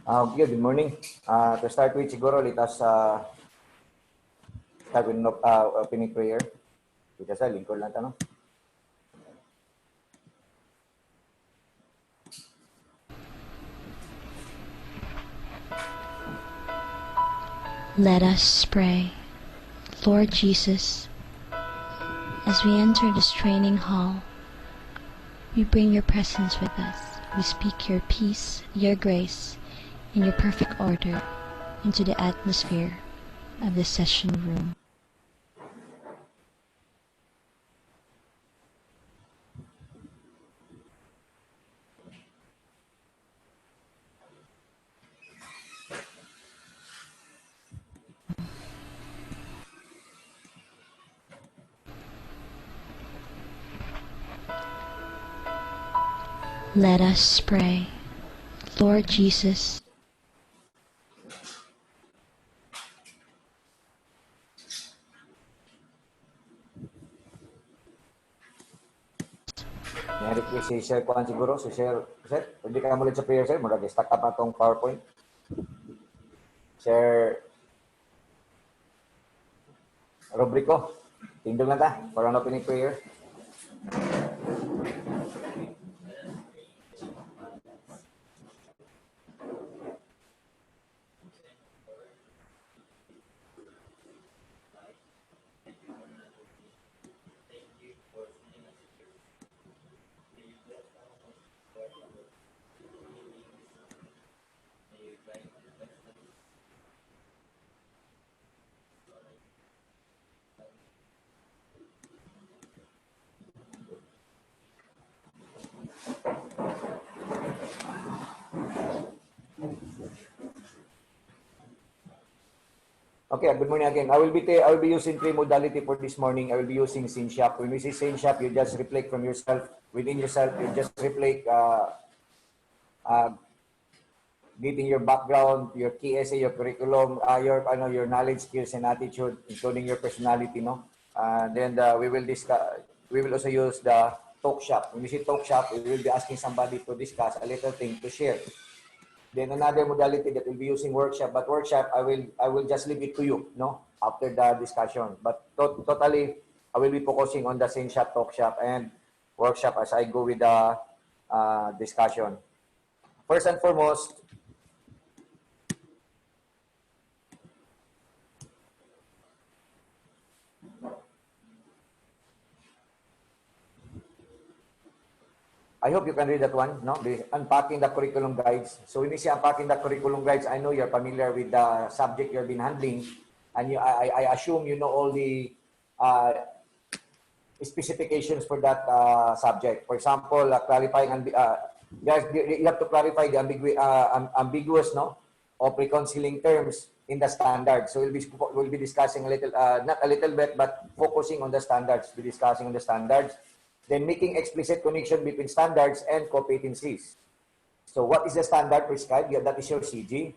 Okay, good morning. To start with, siguro, let us start with opening prayer. Kita sa lingkod lang tanong. Let us pray. Lord Jesus, as we enter this training hall, we bring your presence with us. We speak your peace, your grace, and your perfect order into the atmosphere of the session room. Let us pray. Lord Jesus, May request si Sir Kuan siguro. Si Sir, pwede ka mulit sa prayer, Sir. Mura, stack up atong PowerPoint. Sir Robrico, tindog na ta para ang opening prayer. Okay, good morning again. I will be using three modality for this morning. I will be using scene shop. When we say scene shop, you just reflect from yourself, within yourself. You just reflect, getting your background, your key essay, your curriculum, your knowledge, skills, and attitude, including your personality, no. Then we will discuss. We will also use the talk shop. When we say talk shop, we will be asking somebody to discuss a little thing to share. Then another modality that we'll be using workshop, but workshop I will just leave it to you, no, after the discussion. But totally, I will be focusing on the scene shop, talk shop, and workshop as I go with the discussion. First and foremost, I hope you can read that one, no? The unpacking the curriculum guides. So when you say unpacking the curriculum guides, I know you're familiar with the subject you've been handling, and I assume you know all the specifications for that subject. For example, clarifying, you have to clarify the ambiguous, no, of reconciling terms in the standard. So we'll be discussing a little, not a little bit, but focusing on the standards. We'll be discussing on the standards. Then making explicit connection between standards and competencies. So what is the standard prescribed? Yeah, that is your CG.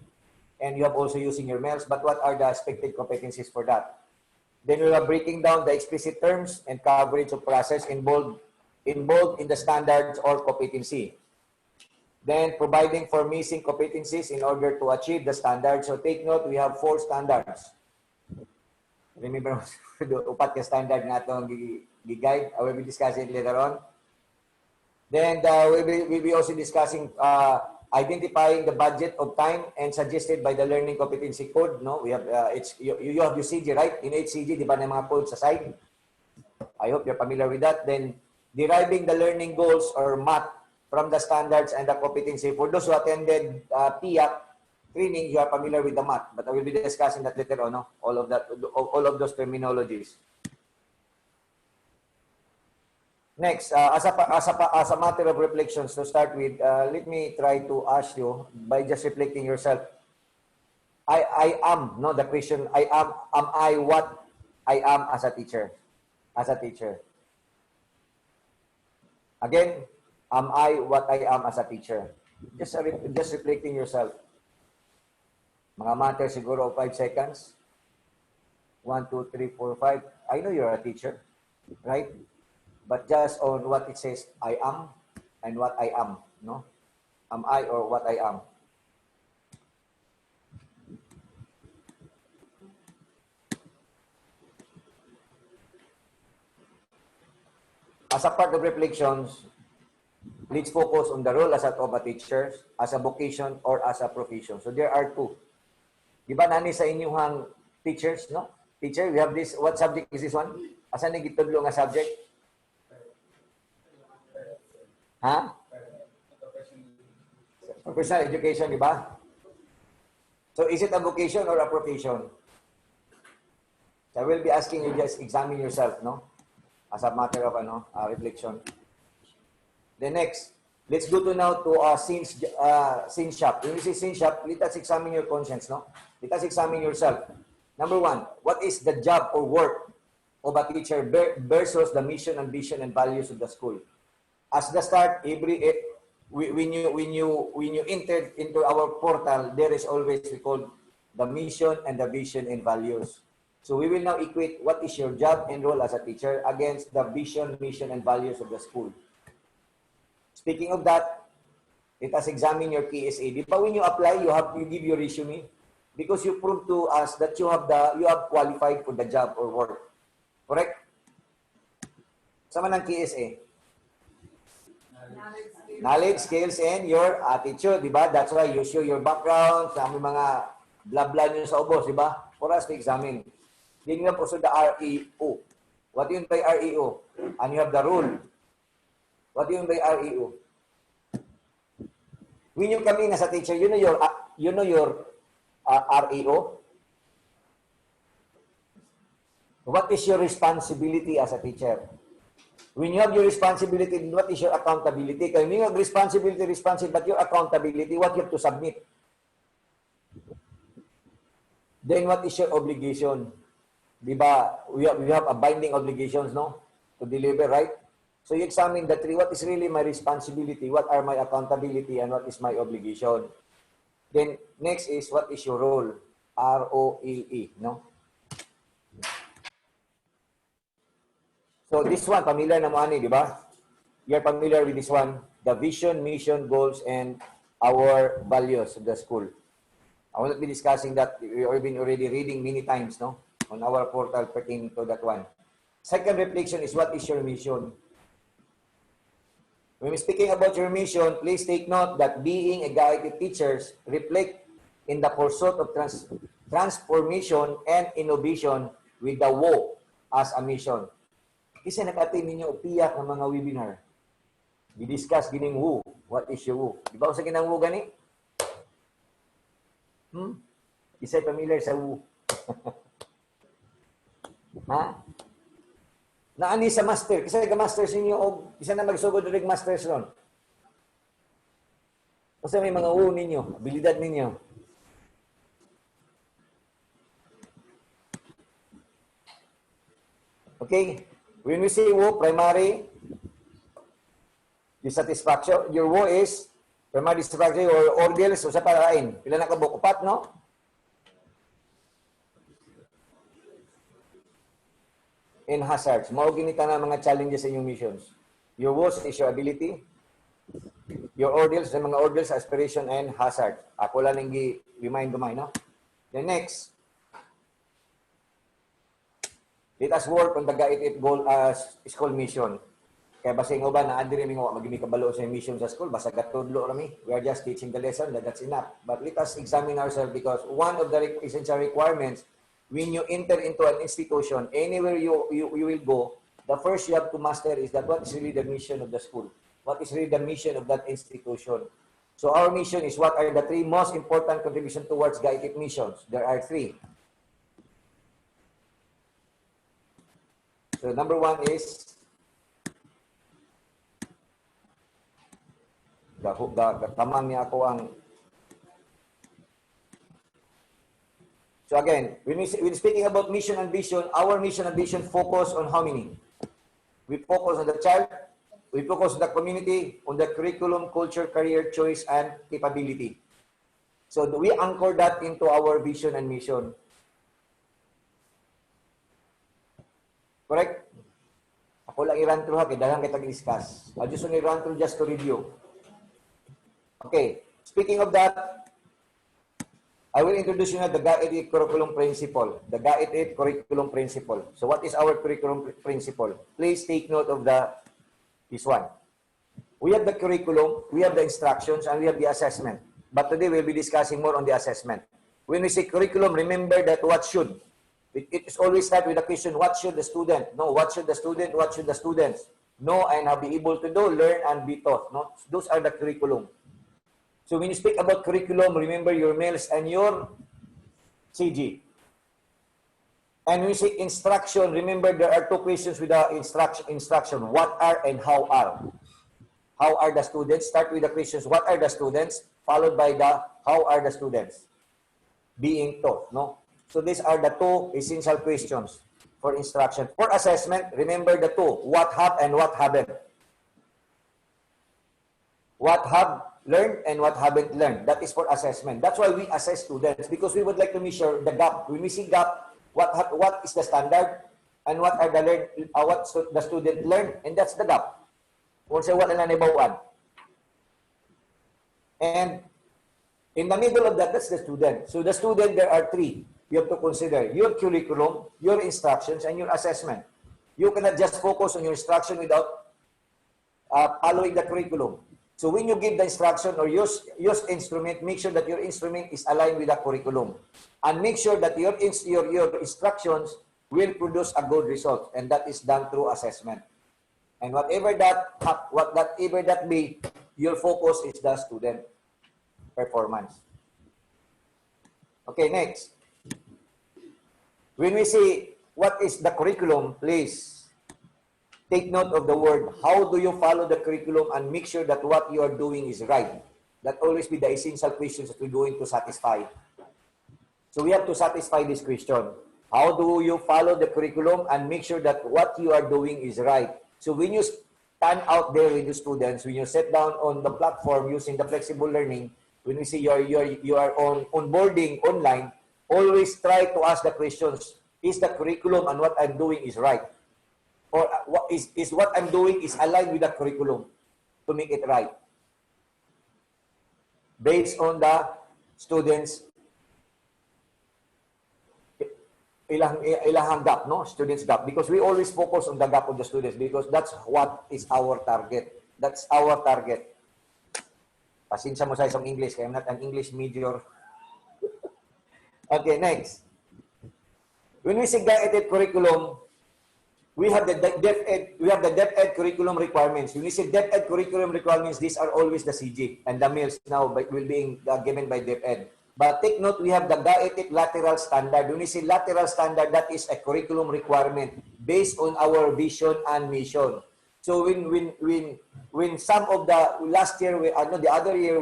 And you have also using your MELS, but what are the expected competencies for that? Then we are breaking down the explicit terms and coverage of process involved in the standards or competency. Then providing for missing competencies in order to achieve the standards. So take note, we have 4 standards. Remember, upat ka standard nga itong guide. I will be discussing later on. Then we'll be also discussing identifying the budget of time and suggested by the learning competency code. No, we have you have your CG, right? In HCG, di ba, na mga code sa side? I hope you're familiar with that. Then deriving the learning goals or MAT from the standards and the competency. For those who attended PIAC training, you are familiar with the MAT, but I will be discussing that later on. No? All of those terminologies. Next, as a matter of reflections to start with, let me try to ask you by just reflecting yourself. I am, no, the question, am I what I am as a teacher? As a teacher. Again, am I what I am as a teacher? Just reflecting yourself. Mga matter siguro 5 seconds. 1, 2, 3, 4, 5. I know you're a teacher, right? But just on what it says, I am and what I am, no? Am I or what I am? as a part of reflections, let's focus on the role as of a teacher, as a vocation, or as a profession. So there are two. Di ba nani sa inyong teachers, no? Teacher, we have this, what subject is this one? Asa ni gitudlo nga subject? Ha? Professional education, di ba? So is it a vocation or a profession? So I will be asking you, just examine yourself, no? As a matter of reflection. The next, let's go to now to sin shop. When you say sin shop, let us examine your conscience, no? Let us examine yourself. Number one, what is the job or work of a teacher versus the mission and vision and values of the school? As the start, when you entered into our portal, there is always we call the mission and the vision and values. So we will now equate what is your job and role as a teacher against the vision, mission, and values of the school. Speaking of that, let us examine your KSA. Di ba when you apply, you give your resume because you prove to us that you have qualified for the job or work. Correct? Sama ng KSA. Knowledge, skills, and your attitude, di ba? That's why you show your background, sa mga blah-blah nyo sa ubos, di ba? For us to examine. Then you have also the REO. What do you mean by REO? And you have the rule. What do you mean by REO? When you come in as a teacher, you know your REO? What is your responsibility as a teacher? When you have your responsibility, what is your accountability? Kaya when you have responsibility, but your accountability, what you have to submit? Then what is your obligation? Diba, we have a binding obligations, no? To deliver, right? So you examine the three. What is really my responsibility? What are my accountability? And what is my obligation? Then next is, what is your role? ROLE, no? So this one, familiar na mo ani, di ba? You're familiar with this one. The vision, mission, goals, and our values of the school. I will not be discussing that. We have been already reading many times, no? On our portal pertaining to that one. Second reflection is, what is your mission? When we're speaking about your mission, please take note that being a guided teachers reflect in the pursuit of transformation and innovation with the WO as a mission. Kasi nag-attend ninyo upiyak ng mga webinar. I-discuss gining WO. What is your WO? Di ba sa ginang WO gani? Isa'y familiar sa WO. Ha? Naani sa master. Kasi nag-masters ninyo o isa na magsugod rin masters ron. Kasi may mga WO ninyo, abilidad ninyo. Okay? When we say WO, primary dissatisfaction, your WO is primary dissatisfaction or ordeals o sa parain. Pila na ka bukupat, no? And hazards. Mao ginita na mga challenges sa inyong missions. Your WOs is your ability. Your ordeals, sa mga ordeals, aspiration, and hazard. Ako lang yung remind gamay, no? The next. Let us work on the GAIT goal school mission. Kaya basta yung uban na andiri mi nga magimi kabalo sa mission sa school, basta gatudlo rami. We are just teaching the lesson, that's enough. But let us examine ourselves because one of the essential requirements when you enter into an institution, anywhere you will go, the first you have to master is that what is really the mission of the school? What is really the mission of that institution? So our mission is what are the three most important contributions towards GAIT missions? There are three. So number one is tamang niya ako ang. So again, when speaking about mission and vision, our mission and vision focus on how many? We focus on the child, we focus on the community, on the curriculum, culture, career, choice, and capability. So we anchor that into our vision and mission. Correct? Ako lang i-run through ha, kaya dalang kita discuss. I just want to run through just to review. Okay. Speaking of that, I will introduce you na the GAIT curriculum principle. The GAIT curriculum principle. So what is our curriculum principle? Please take note of the This one. We have the curriculum, we have the instructions, and we have the assessment. But today we'll be discussing more on the assessment. When we say curriculum, remember that what should. It is always start with the question, what should the student? No, what should the student? What should the students know and be able to do, learn, and be taught? No? Those are the curriculum. So when you speak about curriculum, remember your meals and your CG. And when you say instruction, remember there are two questions with the instruction. What are and how are? How are the students? Start with the questions, what are the students? Followed by the, how are the students being taught? No? So these are the two essential questions for instruction. For assessment, remember the two, what have and what haven't. What have learned and what haven't learned. That is for assessment. That's why we assess students, because we would like to measure the gap. When we see gap, what is the standard and what are the student learned, and that's the gap. Kung sa wala na naibawaan. And in the middle of that, that's the student. So the student, there are three. You have to consider your curriculum, your instructions, and your assessment. You cannot just focus on your instruction without following the curriculum. So when you give the instruction or use instrument, make sure that your instrument is aligned with the curriculum. And make sure that your instructions will produce a good result. And that is done through assessment. And whatever that be, your focus is the student performance. Okay, next. When we say, what is the curriculum, please take note of the word. How do you follow the curriculum and make sure that what you are doing is right? That always be the essential questions that we're going to satisfy. So we have to satisfy this question. How do you follow the curriculum and make sure that what you are doing is right? So when you stand out there with the students, when you sit down on the platform using the flexible learning, when we see you are on onboarding online, always try to ask the questions, is the curriculum and what I'm doing is right? Or is what I'm doing is aligned with the curriculum to make it right? Based on the students' ilang gap, no? Students' gap. Because we always focus on the gap of the students because that's what is our target. That's our target. Pasensya mo sa isang English, kaya I'm not an English major. Okay, next. When we say guided curriculum, we have the DepEd curriculum requirements. When we say DepEd curriculum requirements, these are always the CG and the meals now will be given by DepEd. But take note, we have the GAETIC lateral standard. When we say lateral standard, that is a curriculum requirement based on our vision and mission. So when some of the last year, the other year,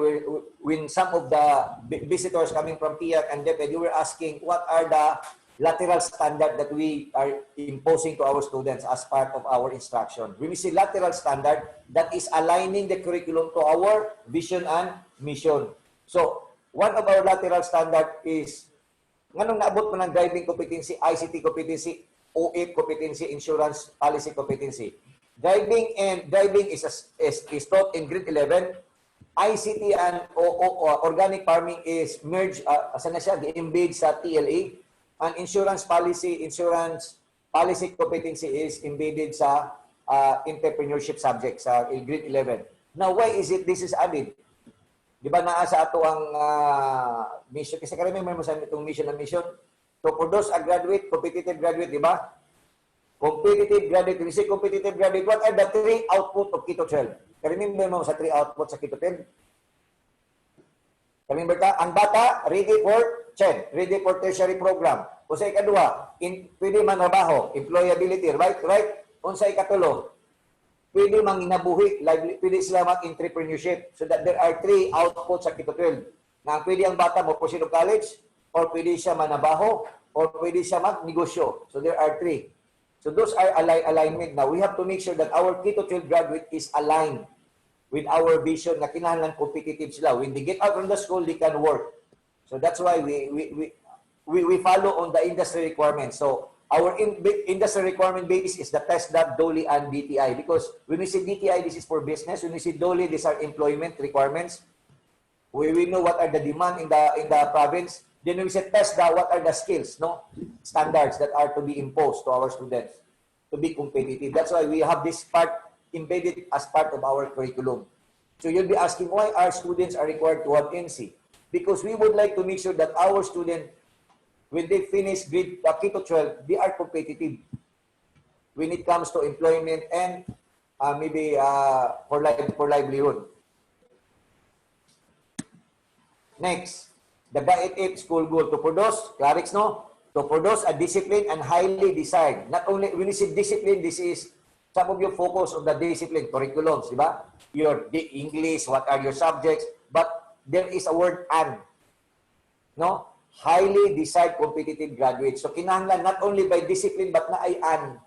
when some of the visitors coming from TIAC and DepEd, you were asking what are the lateral standard that we are imposing to our students as part of our instruction. When we say lateral standard, that is aligning the curriculum to our vision and mission. So, one of our lateral standard is, nganong naabot mo ng driving competency, ICT competency, OEP competency, insurance policy competency. Driving is taught in grade 11. ICT and organic farming is merged, saan na siya, embed sa TLA. And insurance policy competency is embedded sa entrepreneurship subject sa grade 11. Now, why is this is added? Di ba naa sa ato ang mission? Kasi karamihan mo sa itong mission and mission. To produce a graduate, competitive graduate, di ba? Competitive graduate. When you say competitive graduate, what are the three output of Keto 12? Karamihan mo sa three output sa Keto 12? Remember ka? Ang bata, ready for CHED, ready for tertiary program. Unsay kadua, pwede man trabaho, employability, right? Unsay katulo, pwede manginabuhi, pwede sila mag-entrepreneurship. So that there are three outputs sa Keto 12. Na pwede ang bata mo proceed to college, or pwede siya manabaho, or pwede siya magnegosyo. So there are three. So those are alignment. Now we have to make sure that our Keto 12 graduate is aligned with our vision na kinahanglan competitive sila. When they get out from the school, they can work. So that's why we follow on the industry requirements. So our industry requirement base is the TESDA, DOLE, and DTI. Because when we say DTI, this is for business. When we say DOLE, these are employment requirements. We know what are the demand in the province. Then when we say TESDA, what are the skills, standards that are to be imposed to our students to be competitive. That's why we have this part embedded as part of our curriculum. So you'll be asking why our students are required to have NC? Because we would like to make sure that our students, when they finish grade K to 12, they are competitive when it comes to employment and maybe for livelihood. Next, the GAIT school goal to produce, Clarix, no? To produce a discipline and highly desired. Not only, when you say discipline, this is, some of you focus on the discipline, curriculums, di ba? Your English, what are your subjects, but there is a word and, no? Highly desired competitive graduates. So kinahanglan not only by discipline, but na ay and.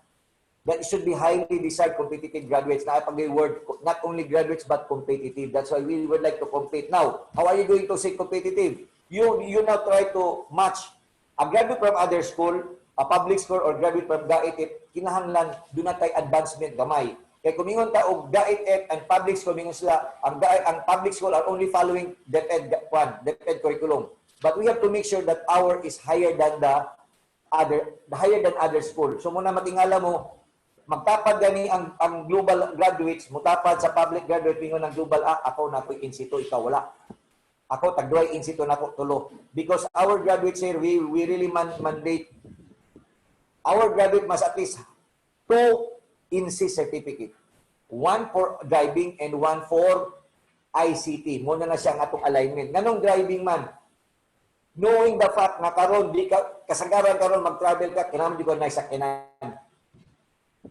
That should be highly desired competitive graduates. Na pag word, not only graduates but competitive. That's why we would like to compete. Now, how are you going to say competitive? You now try to match a graduate from other school, a public school, or graduate from GAIT, kinahanglan, doon na tayo advancement gamay. Kaya kumingon ta og GAIT and public school, mingon sila, ang public school are only following DepEd curriculum. But we have to make sure that our is higher than other school. So muna matingala mo, magtapad gani ang global graduates, mutapad sa public graduate, mingon ng global, ako na ko'y insito, ikaw wala. Ako, tagduay insito na ko tulo. Because our graduates here, we really mandate, our graduate must at least 2 INSI certificate. 1 for driving and 1 for ICT. Muna na siya ang atong alignment. Ganong driving man? Knowing the fact na karon di ka kasagaran karon mag-travel ka, kinahanglan di ko na sakyanan.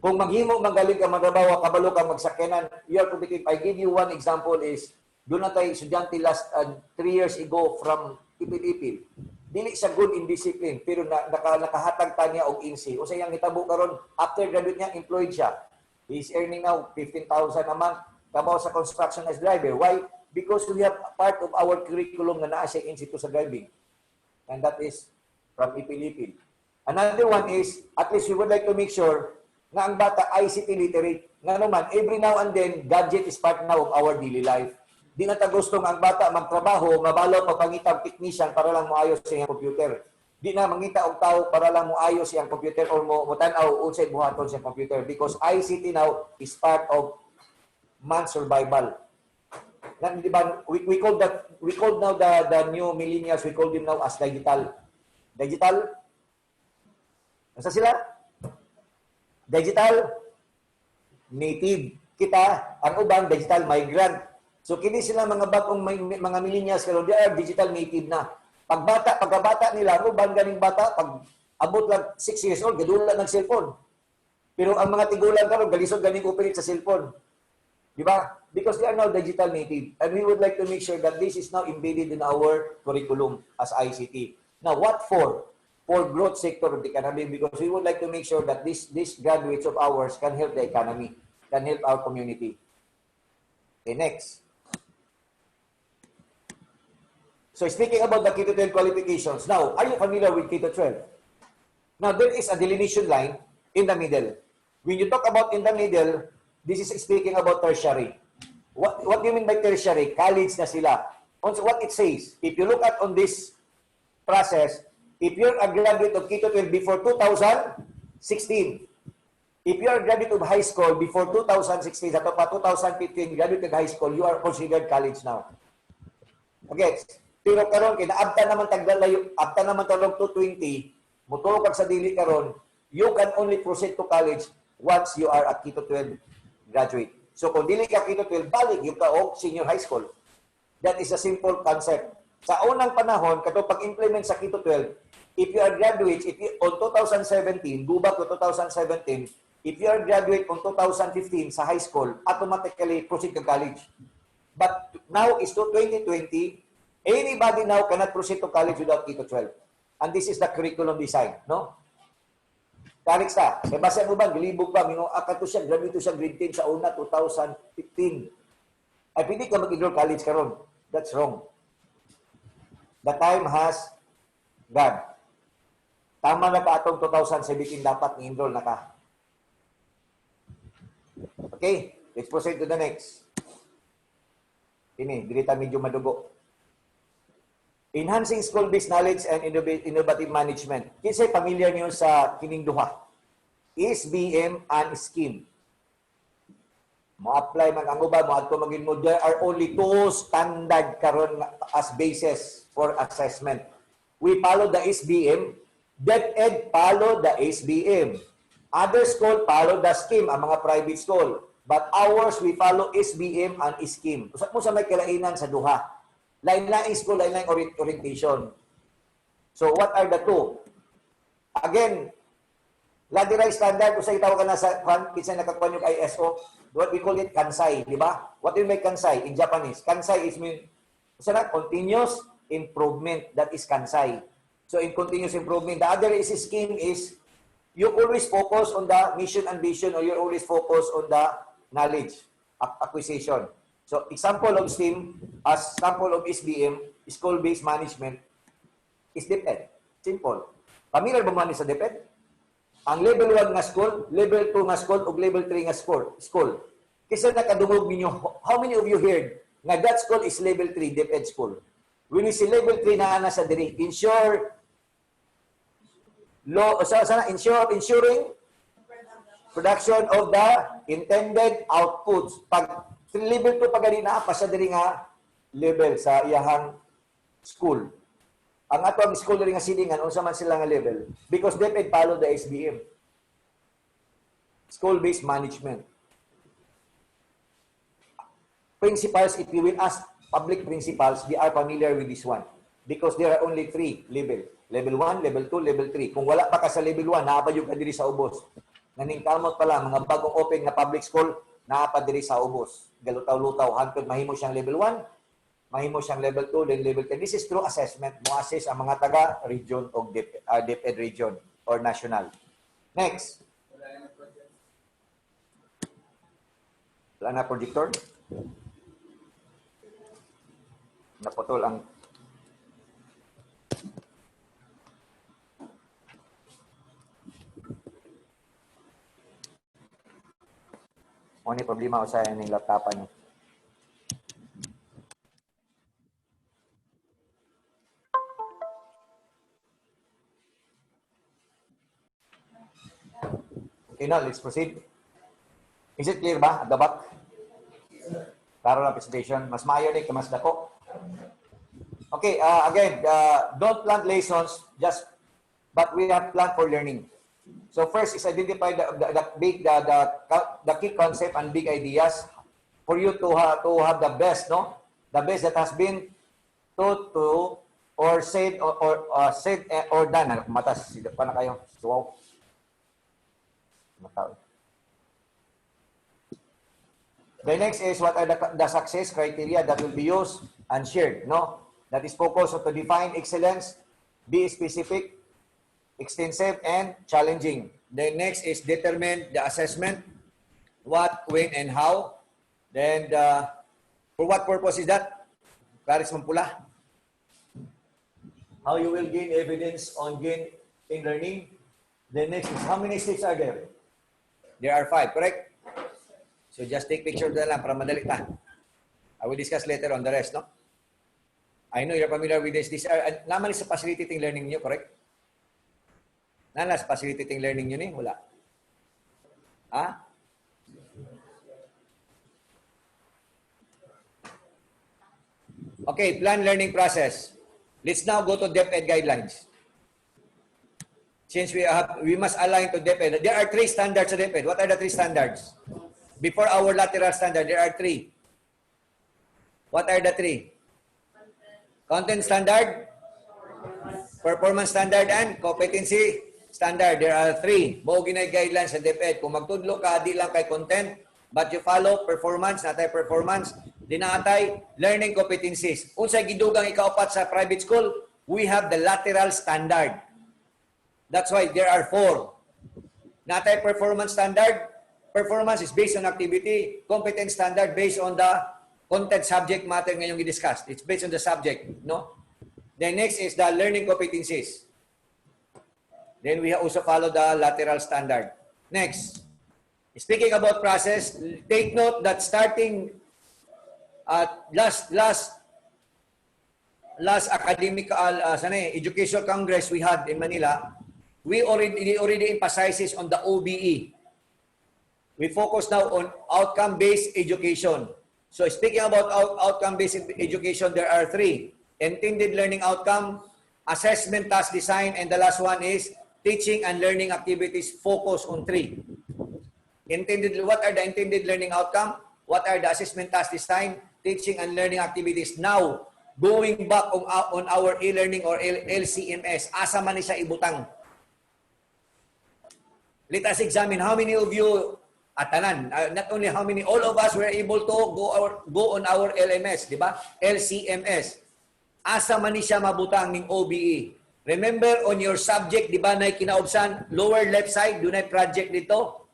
Kung maghimo magaling ka magtrabaho, kabalo ka magsakyanan, you are competitive. I give you one example is, doon na tayo estudyante last 3 years ago from Ipil-Ipil. Dili siya good in discipline, pero nakahatag ta niya og INSI. O sa iyang hitabo karon, after graduate niya, employed siya. He is earning now 15,000 a month, trabaho sa construction as driver. Why? Because we have part of our curriculum na naa siya INSI to sa driving. And that is from Ipil-Ipil. Another one is, at least we would like to make sure na ang bata ICT literate. Nga naman, every now and then, gadget is part now of our daily life. Di na ta gusto ang bata magtrabaho, mabalo mapangita og technician para lang moayos siyang computer. Di na mangita og tao para lang moayos siyang computer or mo tan-aw unsay buhaton siyang computer, because ICT now is part of man's survival. Di ba, we call now the new millennials, we call them now as digital. Digital? Nasa sila? Digital native. Kita, ang ubang digital migrant. So kini sila mga bagong mga millennials karon, they are digital native na. Pagkabata nila, ang ubang ganing bata, pag abot lang 6 years old, gadula ng cellphone. Pero ang mga tigulang karon galisod ganing operate sa cellphone. Di ba? Because they are now digital native. And we would like to make sure that this is now embedded in our curriculum as ICT. Now, what for? For growth sector of the economy, because we would like to make sure that these graduates of ours can help the economy, can help our community. Okay, next. So speaking about the K-12 qualifications, now, are you familiar with K-12? Now, there is a delineation line in the middle. When you talk about in the middle, this is speaking about tertiary. What do you mean by tertiary? College na sila. Also, what it says, if you look at on this process, if you're a graduate of K-12 before 2016, if you're a graduate of high school before 2016, sa pa 2015, graduate of high school, you are considered college now. Okay, pero karon kay naabta naman tagdalayo, abta naman talong 220, mutulog kag sa dili karon, you can only proceed to college once you are a K-12 graduate. So kung dili ka K-12, balik yung ka og senior high school. That is a simple concept. Sa unang panahon, kato pag-implement sa K-12, if you are graduates, on 2017, go back to 2017, if you are graduate on 2015 sa high school, automatically proceed to college. But now is to 2020, anybody now cannot proceed to college without K-12. And this is the curriculum design, no? Tarik sa, kaya basa mo ba, gilibog pa, akato siya, graduate siya grade 10 sa una, 2015. Ay, pwede ka mag-enroll college karon. That's wrong. The time has gone. Tama na pa atong 2017 dapat ni-enroll na ka. Okay, let's proceed to the next. Ini, dili ta medyo madugo. Enhancing school-based knowledge and innovative management. Kinsay familiar niyo sa kining duha? SBM and SKIM. Mo-apply man ang uban, mo adto magin mo, there are only two standard karon as basis for assessment. We follow the SBM, DepEd follow the SBM. Other school follow the scheme, ang mga private school. But ours, we follow SBM and scheme. Usap mo sa may kilainan sa duha. Lain-lain school, lain-lain orientation. So what are the two? Again, Ladiray standard, usay tawag ka na sa kinsa nakakuan yung ISO, what we call it Kansai, di ba? What do you make Kansai in Japanese? Kansai is mean, continuous improvement, that is Kansai. So in continuous improvement, the other is scheme is, you always focus on the mission and vision, or you always focus on the knowledge acquisition. So example of STEAM, as sample of SBM, school-based management, is DepEd. Simple. Familiar ba man sa DepEd? Ang level 1 nga school, level 2 nga school, ug level 3 nga school. Kisa nakadungog ninyo, how many of you heard nga that school is level 3 DepEd school? When you see level 3 na ana sa diri, ensuring production of the intended outputs. Pag level 2 pagani na pa sa diri nga level sa iyahang school. Ang atong school rin nga silingan, unsa man sila nga level. Because DepEd follow the SBM. School-based management. Principals, if you will ask public principals, they are familiar with this one. Because there are only 3 level. Level 1, level 2, level 3. Kung wala pa ka sa level 1, naapa yung ka diri sa ubos. Naningkamot pa lang, mga bagong open na public school, naapa diri sa ubos. Galutaw-lutaw, hangtod mahimo siyang level 1, mahimo siyang level 2, then level 10. This is through assessment. Mo-assess ang mga taga-region o DepEd region or national. Next. Wala na projector? Naputol ang... O ni problema ko sa yung laptopan niyo. Okay na, let's proceed. Is it clear ba at the back? Klaro na presentation. Mas maayo ni mas dako. Okay, again, don't plan lessons, but we have plan for learning. So first is identify the key concept and big ideas for you to have the best, no? The best that has been taught to or said or done. Matas, pa na kayo. Wow. The next is what are the success criteria that will be used and shared, no? That is focused on to define excellence, be specific, extensive, and challenging. The next is determine the assessment, what, when, and how. Then, for what purpose is that? Claris Mampula. How you will gain evidence on gain in learning. The next is how many steps are there? There are 5, correct? So just take picture na lang para madali ta. I will discuss later on the rest, no? I know you're familiar with this. These are, naman sa facilitating learning niyo, correct? Nanas facilitating learning niyo ni? Wala. Ha? Okay, plan learning process. Let's now go to DepEd guidelines. Since we must align to DepEd. There are 3 standards sa DepEd. What are the 3 standards? Before our lateral standard, there are 3. What are the 3? Content standard, performance standard, and competency standard. There are 3. Mao ginay guidelines sa DepEd. Kung magtudlo ka, di lang kay content, but you follow performance, natay performance, dinatay learning competencies. Unsay gidugang ikaapat sa private school, we have the lateral standard. That's why there are 4. Natay performance standard, performance is based on activity. Competence standard based on the content subject matter ngayong i-discuss. It's based on the subject, no? Then next is the learning competencies. Then we also follow the lateral standard. Next, speaking about process, take note that starting at last academic educational congress we had in Manila, we already emphasizes on the OBE. We focus now on outcome-based education. So speaking about outcome-based education, there are three. Intended learning outcome, assessment task design, and the last one is teaching and learning activities focus on three. What are the intended learning outcome? What are the assessment task design, teaching and learning activities? Now, going back on our e-learning or LCMS, asa man siya ibutang. Let us examine how many of you, atanan, not only how many, all of us were able to go on our LMS, di ba? LCMS. Asa man siya mabutang ng OBE. Remember on your subject, di ba, na kinaubsan, lower left side, do na project dito.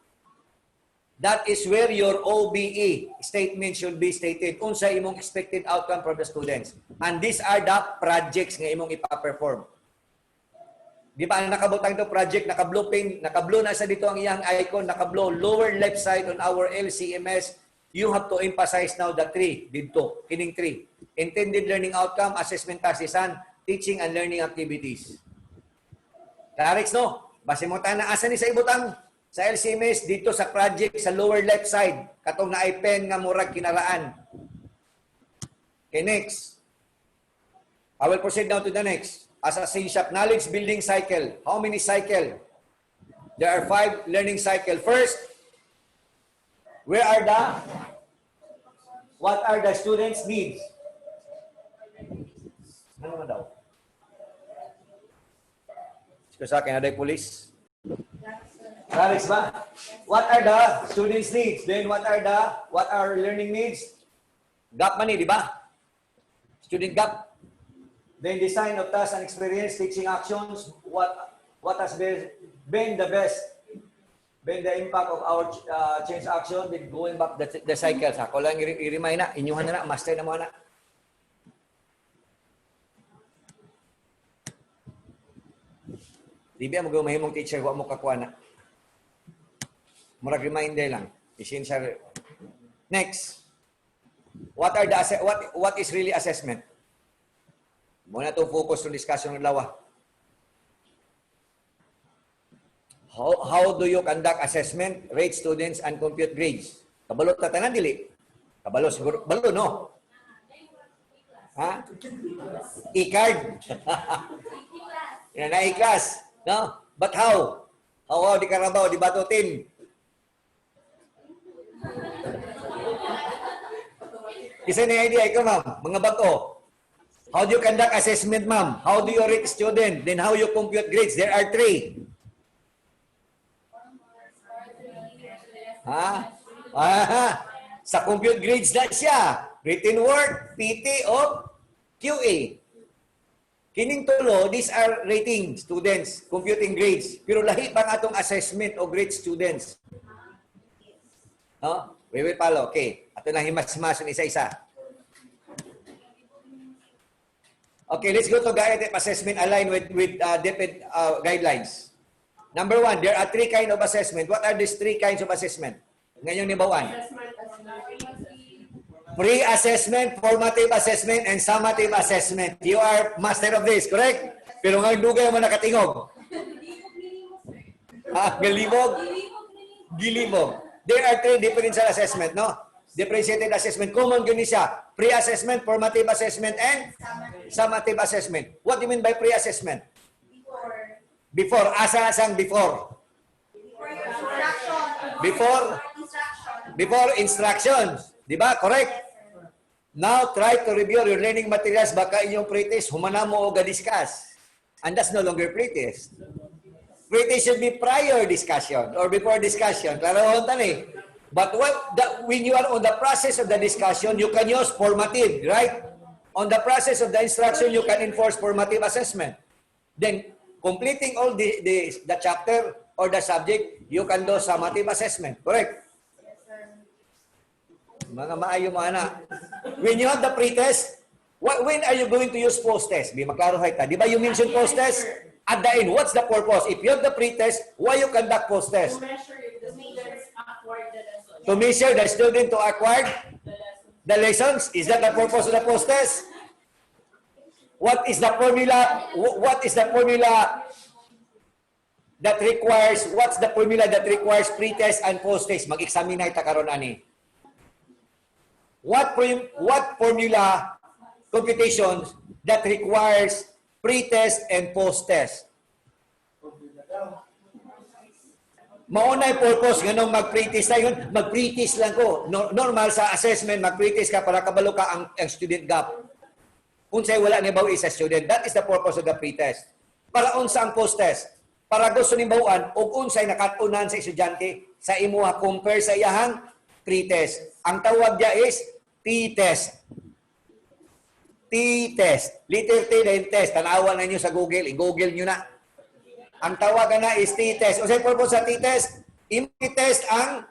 That is where your OBE statement should be stated. Unsa imong expected outcome from the students. And these are the projects nga imong ipa-perform. Di ba, nakabutang ito project, naka-blue na sa dito ang iyang icon, naka-blue, lower left side on our LCMS, you have to emphasize now the three, dito, kining three. Intended learning outcome, assessment task design, teaching and learning activities. Tarix, no? Basi mo tayo na asa ni sa ibutang sa LCMS, dito sa project, sa lower left side, katong na pen nga murag kinaraan. Okay, next. I will proceed now to the next. As a shop knowledge building cycle. How many cycle? There are 5 learning cycle. First, what are the students' needs? Ano man daw? Sige sa akin, aday police. Clarix ba? What are the students' needs? Then what are learning needs? Gap man di ba? Student gap. Then design of tasks and experience, teaching actions, what has been the impact of our change action, then going back the cycles. Ako lang i-remind na, inyuhan na, master na mo na. Di ba mo mahimong teacher, wa mo kakuha na. Murag reminder lang. Essential. Next. What is really assessment? Muna itong focus ng discussion ng lawa. How do you conduct assessment, rate students, and compute grades? Kabalo ta tanan dili? Kabalo siguro. Balo, no? Ha? E-card. Yan na e-class. No? But how? How di Carabao, di Bato team? Isa na idea ikaw, ma'am. Mga bato. How do you conduct assessment, ma'am? How do you rate student? Then how you compute grades? There are 3. Sa compute grades na siya. Written work, PT, o QA. Kining tulo, these are rating students, computing grades. Pero lahi bang atong assessment o grade students? No? We will follow. Okay. Ato na himas-himason isa-isa. Okay, let's go to guided assessment aligned with DepEd guidelines. Number 1, there are 3 kinds of assessment. What are these 3 kinds of assessment? Ngayon ni Bawan. Pre-assessment, formative assessment, and summative assessment. You are master of this, correct? Pero ngayon dugay mo nakatingog. Galibog? Gilibog. There are 3 differential assessment, no? Differentiated assessment. Common yun siya. Pre-assessment, formative assessment, and summative assessment. What do you mean by pre-assessment? Before. Asa-asang before? Before instructions. Di ba? Correct? Now, try to review your learning materials. Baka inyong pre-test, humana mo o ga-discuss. And that's no longer pre-test. Pre-test should be prior discussion or before discussion. Klaro hon tani. But when you are on the process of the discussion, you can use formative, right? On the process of the instruction, you can enforce formative assessment. Then, completing all the chapter or the subject, you can do summative assessment. Correct? Mga maayo mga anak. When you have the pre-test, when are you going to use post-test? Di maklaro hay ta. Di ba you mention post-test? At the end, what's the purpose? If you have the pre-test, why you conduct post-test? To measure the student to acquire the lessons. Is that the purpose of the post-test? What is the formula? What is the formula that requires, what's the formula that requires pre-test and post-test? Mag-examine na ita karon ani. What formula computations that requires pre-test and post-test? Maunay purpose nganong mag-pre-test tayo, mag-pre-test lang ko. Normal sa assessment, mag-pre-test ka para kabalo ka ang student gap. Unsay wala ni bawi sa student. That is the purpose of the pre-test. Para unsa ang post-test? Para gusto ni bawaan og unsay nakatunan sa estudyante sa imuha compare sa iyahang pre-test. Ang tawag dia is T-test. T-test. Letter T na test. Tanawan na niyo sa Google. I-Google niyo na. Ang tawagan na is T-test. O sa purpose sa T-test, i-test ang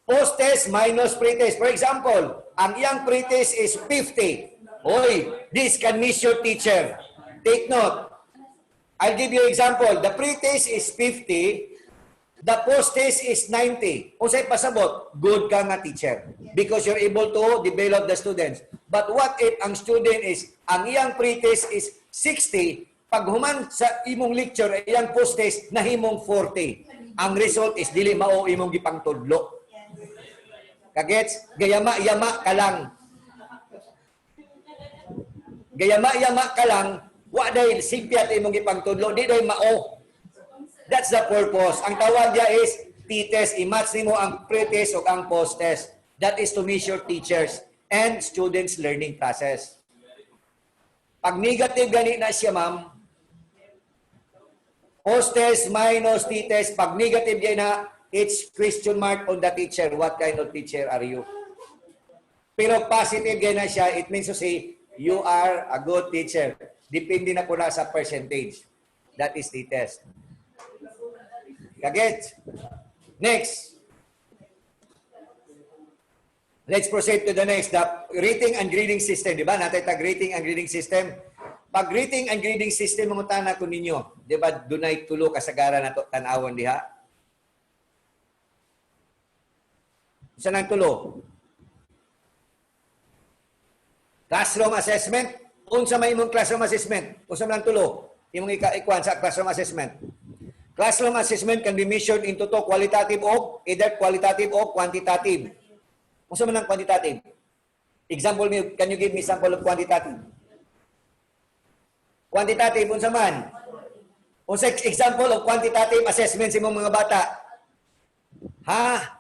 post-test minus pre-test. For example, ang iyang pre-test is 50. Hoy, this can miss your teacher. Take note. I'll give you example. The pre-test is 50. The post-test is 90. O sa pasabot, good ka nga teacher. Because you're able to develop the students. But what if ang student is, ang iyang pre-test is 60, pag human sa imong lecture, iyang post-test, nahimong 40. Ang result is, dili mao imong gipangtudlo. Kagets? Gayama-yama ka lang. Gayama-yama ka lang, wa dahil simpiat imong gipangtudlo, di dahil mao. That's the purpose. Ang tawag niya is T-test. I-match nimo ang pre-test o ang post-test. That is to measure teachers and students' learning process. Pag negative gani na siya, ma'am, post-test minus T-test, pag negative gani na, it's question mark on the teacher. What kind of teacher are you? Pero positive gani na siya, it means to say, you are a good teacher. Depende na po na sa percentage. That is T-test. Kaget? Next. Let's proceed to the next. The rating and grading system. Di ba? Natay rating and grading system. Pag rating and grading system, mamunta na ko ninyo. Di ba? Dunay tulo kasagaran na tanawon diha. Saan ang tulo? Classroom assessment. Unsa may imong classroom assessment? Unsa man ang tulo? Imong ikuan sa classroom assessment. Classroom assessment can be measured into two, qualitative o either qualitative o quantitative. Unsa man ang quantitative? Example, can you give me sample of quantitative? Quantitative, unsa man? Unsa example of quantitative assessment sa imong mga bata? Ha?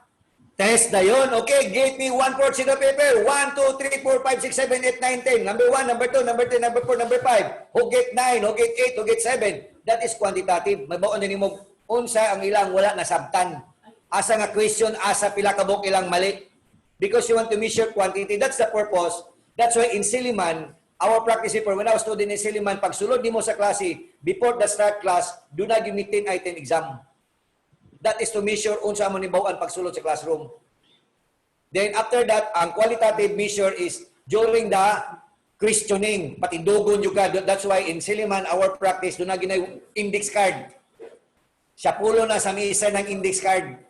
Test na yun. Okay, give me one portion of paper. 1, 2, 3, 4, 5, 6, 7, 8, 9, 10. Number 1, number 2, number 3, number 4, number 5. Who get 9, who get 8, who get 7. That is quantitative. Mabaon din mo, unsa ang ilang wala nasabtan. Asa nga question, asa pila kabok ilang mali. Because you want to measure quantity. That's the purpose. That's why in Silliman, our practice paper, when I was student in Silliman, pag sulod mo sa klase, before the start class, do not give me 10 item exam. That is to measure unsa mo ni bawaan pagsulod sa classroom. Then after that, ang qualitative measure is during the questioning. Patindugon yung ka. That's why in Silliman, our practice, doon na ginay index card. Siya pulo na sa misa ng index card.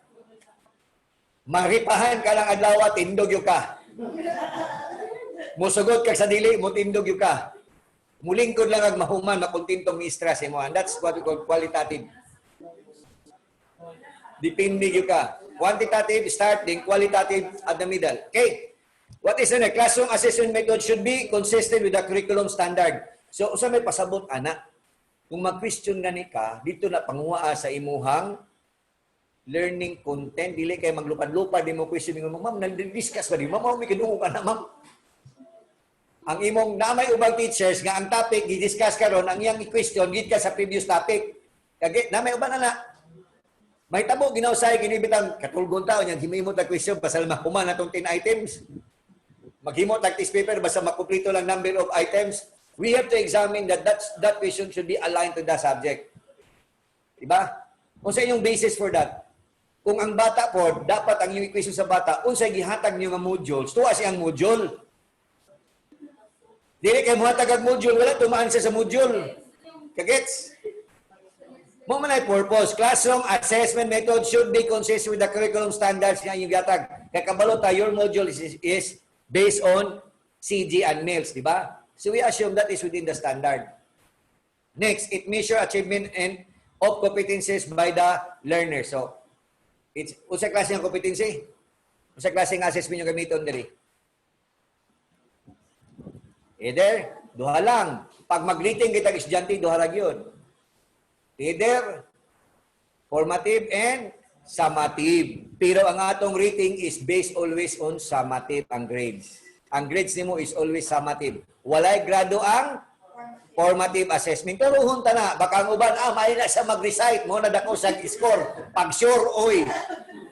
Maripahan ka lang adlaw at tindog yung ka. Musugod ka sa dili, mutindog yung ka. Mulingkod lang ang mahuman, makuntintong mi-stress mo. And that's what we call qualitative. Depende yung ka. Quantitative, start, then qualitative at the middle. Okay? What is the classroom assessment method should be consistent with the curriculum standard. So, usa may pasabot, ana. Kung mag-question gani ka, dito na panguha sa imuhang learning content. Dili kay maglupad-lupad, di mo question mo, ma'am, nag-discuss ba di? Ma'am, may kinuha ka na, ma'am. Ang imong namay ubang teachers nga ang topic, di-discuss ka ron, ang iyang question, gid ka sa previous topic. Kagit, namay ubang na. May tabo, ginausay, ginibitang, katulgon tao niyan, himimot na question, pasal makuman na itong 10 items. Maghimot na test paper, basta makumplito lang number of items. We have to examine that question should be aligned to the subject. Diba? Kung sa inyong basis for that, kung ang bata po, dapat ang inyong question sa bata, unsay gihatag niyo nga modules, tuwa siyang module. Dili kay muhatag ang module, wala tumaan siya sa module. Kagets? Mo man ay purpose. Classroom assessment method should be consistent with the curriculum standards nga inyong gihatag. Kaya kabalota, your module is based on CG and MELS, di ba? So we assume that is within the standard. Next, it measure achievement and of competencies by the learner. So, unsa klase ng competency? Unsa klase ng assessment yung gamiton diri? Either, duha lang. Pag mag-rating kita estudyante, duha lang yun. Either, formative and summative. Pero ang atong rating is based always on summative ang grades. Ang grades nimo is always summative. Walay grado ang formative assessment. Pero hunta na, baka ang uban, may na siya mag-recite, mo na dako sa score. Pag sure, oy,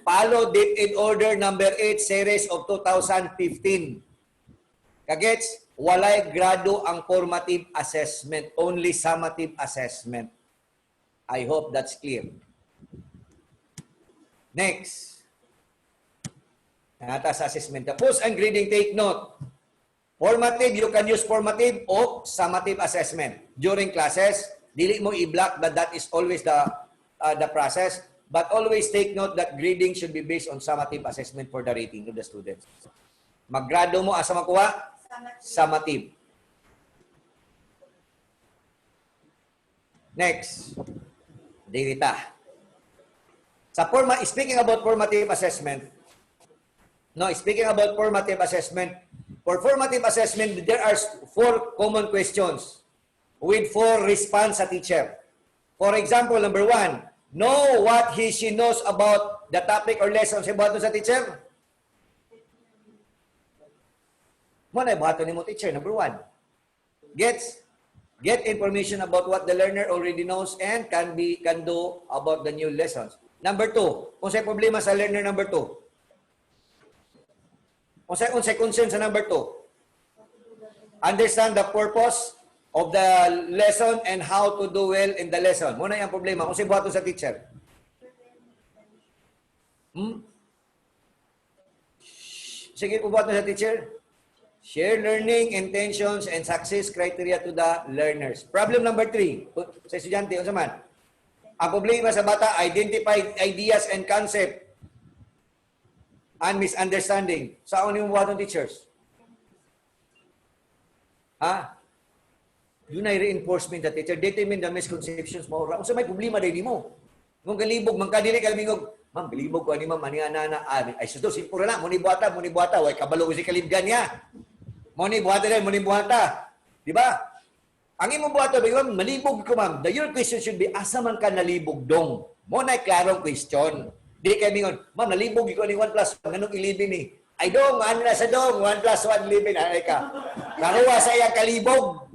follow DepEd Order number 8, series of 2015. Kagets? Walay grado ang formative assessment, only summative assessment. I hope that's clear. Next. Nata sa assessment. Post and grading, take note. Formative, you can use formative o summative assessment. During classes, dili mo i-block that is always the process. But always take note that grading should be based on summative assessment for the rating of the students. Maggrado mo asa makuha? Summative. Next. Data. Speaking about formative assessment, for formative assessment, there are 4 common questions with 4 response sa teacher. For example, number 1, know what she knows about the topic or lesson. Sa buhaton sa teacher? Muna buhaton ni mo teacher, number 1. Get information about what the learner already knows and can do about the new lessons. Number 2, kung sa'y problema sa learner number 2. Kung sa'y concern sa number 2. Understand the purpose of the lesson and how to do well in the lesson. Muna yung problema. Kung sa'y buhaton sa teacher. Sige, buhaton sa teacher. Share learning intentions and success criteria to the learners. Problem number 3. Sa estudyante, unsa man? Ang problema sa bata, identify ideas and concept and misunderstanding. Saan yung buhaton teachers? Yun ay reinforcement the teacher. Determine the misconceptions mo. Unsa may problema din mo? Kung kalibog, magkadili kalibog, ma'am, kalibog ko, ma'am, ani ana ay sudo, simpura na, muni buhata, way kabalo si kalibgan niya. Muni buhata. Di ba? Ang imong buhata, ma'am, malibog ko, ma'am. Your question should be, asa man ka nalibog dong? Mo na klarong question. Di kay mingon, ma'am, nalibog ko ni 1 plus 1, ganun ilibin ni. Ay dong, ano na sa dong, 1 plus 1 libin. Ay ka. Karuwa sa iyang kalibog.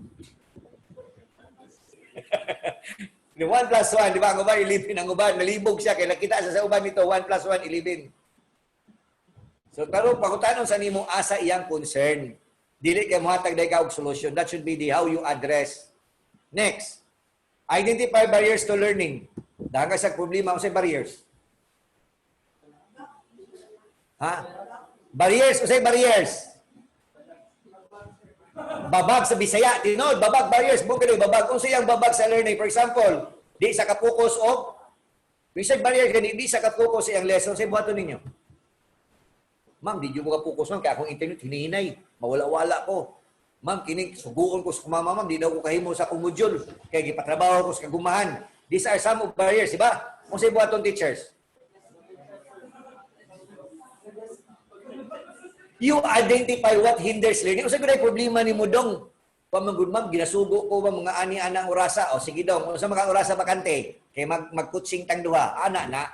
Ni 1 plus 1, di ba? Ang uban, ilibin ang uban. Nalibog siya. Kaya nakita sa uban nito, 1 plus 1, ilibin. So, pero pagkutanon sa nimo asa iyang concern. Dili kay mohatag day ka og solution. That should be how you address. Next. Identify barriers to learning. Daga sa problema unsay barriers? Barriers, unsay barriers? Babag sa Bisaya, tinod, babag barriers, bukid babag. Unsay ang babag sa learning? For example, di sa ka-focus og bisag barrier gani di sa ka-focus sa iyang lesson say buhaton ninyo. Ma'am, di mo ka-focus man kay akong internet hinihinay, mawala-wala ko. Ma'am, kini suguon ko sa kumama, ma'am, di daw ko kahimo sa akong module kay gipatrabaho ko sa kagumahan. These are some of barriers, di ba? Unsay buhaton teachers? You identify what hinders learning. Usa gyud problema ni mo dong. Pamangud ma'am, ginasugo ko ba mga ani anang orasa? O sige dong, unsa mga orasa bakante? Kay mag-coaching tang duha. Ana na.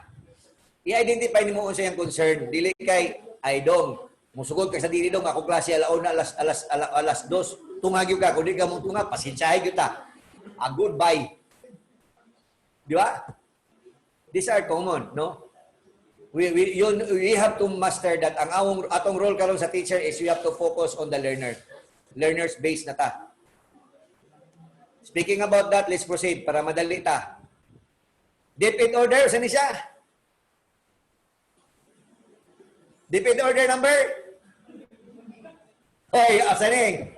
I-identify nimo unsa yang concern. Dili kay ay dong, musugod ka sa dili dong ako klase alauna alas 2. Tungag gyud ka, kun di ka mo tungag, pasensyahe gyud ta. Goodbye. Di ba? These are common, no? We have to master that. Ang atong role karon sa teacher is we have to focus on the learner. Learners based na ta. Speaking about that, let's proceed para madali ta. DepEd order, saan ni siya? DepEd order number? Hoy, asaning?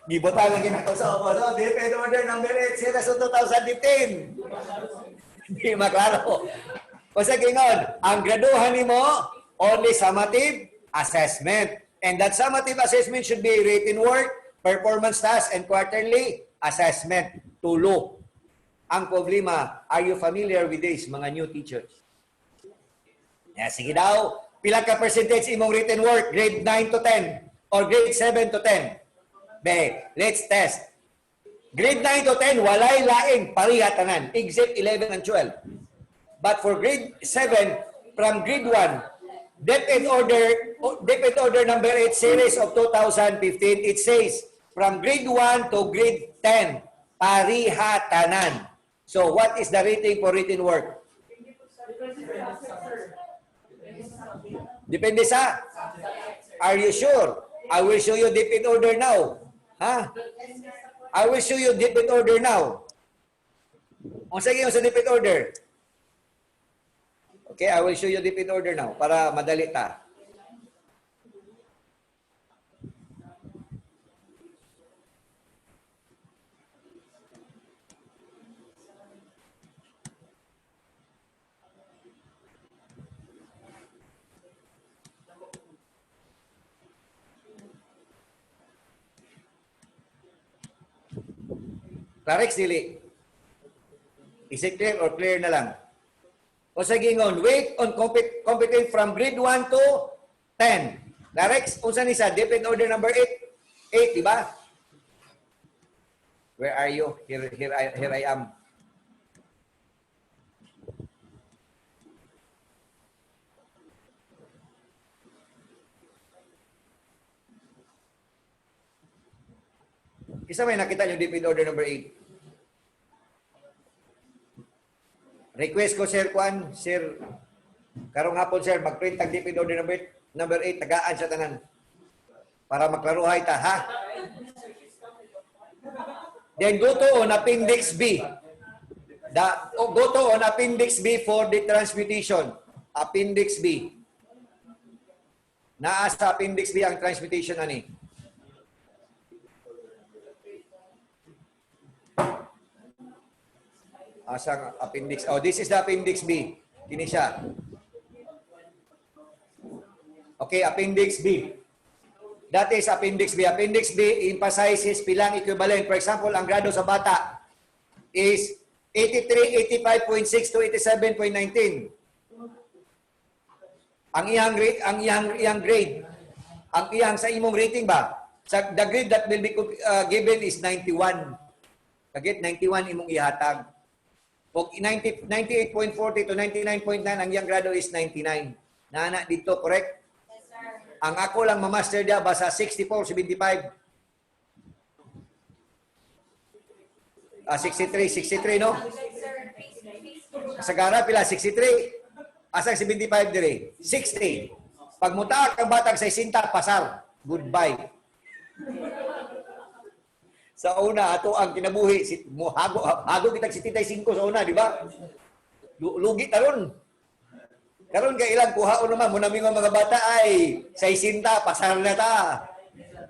Gibota lang ginagawa sa ako. So, DepEd order number 8, series of 2015. Hindi maklaro. Kasi kingon, ang graduhan nimo only summative assessment. And that summative assessment should be written work, performance task, and quarterly assessment. Tulo. Ang problema, are you familiar with this, mga new teachers? Sige daw, pila ka percentage imong written work, grade 9 to 10 or grade 7 to 10? Let's test. Grade 9 to 10, walay laing, pariha tanan, except 11 and 12. But for grade 7, from grade 1, DepEd order number 8, series of 2015, it says, from grade 1 to grade 10, pariha tanan. So, what is the rating for written work? Depende sa? Are you sure? I will show you DepEd order now. I will show you DepEd order now. Sige yung sa DepEd order. Okay, I will show you DepEd order now para madali ta. Clarex, dili. Is it clear or clear na lang? O sa gingon, wait on competent from grade 1 to 10. Clarex, unsa ni sa DepEd order number 8? 8, di ba? Where are you? Here I am. Isa may nakita yung DepEd order number 8. Request ko, Sir Kwan, Sir, karong hapon, Sir, mag-print ang DepEd order number 8, tagaan sa tanan. Para maklaruhay ta, ha? Then go to on Appendix B. Go to on Appendix B for the transmutation. Appendix B. Naa sa Appendix B ang transmutation ani. Asang appendix. Oh, this is the appendix B. Kini siya. Okay, appendix B. That is appendix B. Appendix B emphasizes pilang equivalent. For example, ang grado sa bata is 83, 85.6 to 87.19. Ang iyang grade, ang iyang sa imong rating ba? The grade that will be given is 91. Kagit 91 imong ihatag. O 98.40 to 99.9, ang iyang grado is 99. Nana dito, correct? Yes, sir. Ang ako lang mamaster dia basa 64, 75. 63, no? Sa gara pila 63. Asang 75 dire? 60. Pag mutaak ang batang 60, pasar. Goodbye. Sa una, ato ang kinabuhi, hago kitag 75 sa una, di ba? Lugi taron. Karon kay ilang kuhaon naman, munaming mga bata ay 60, pasar na ta.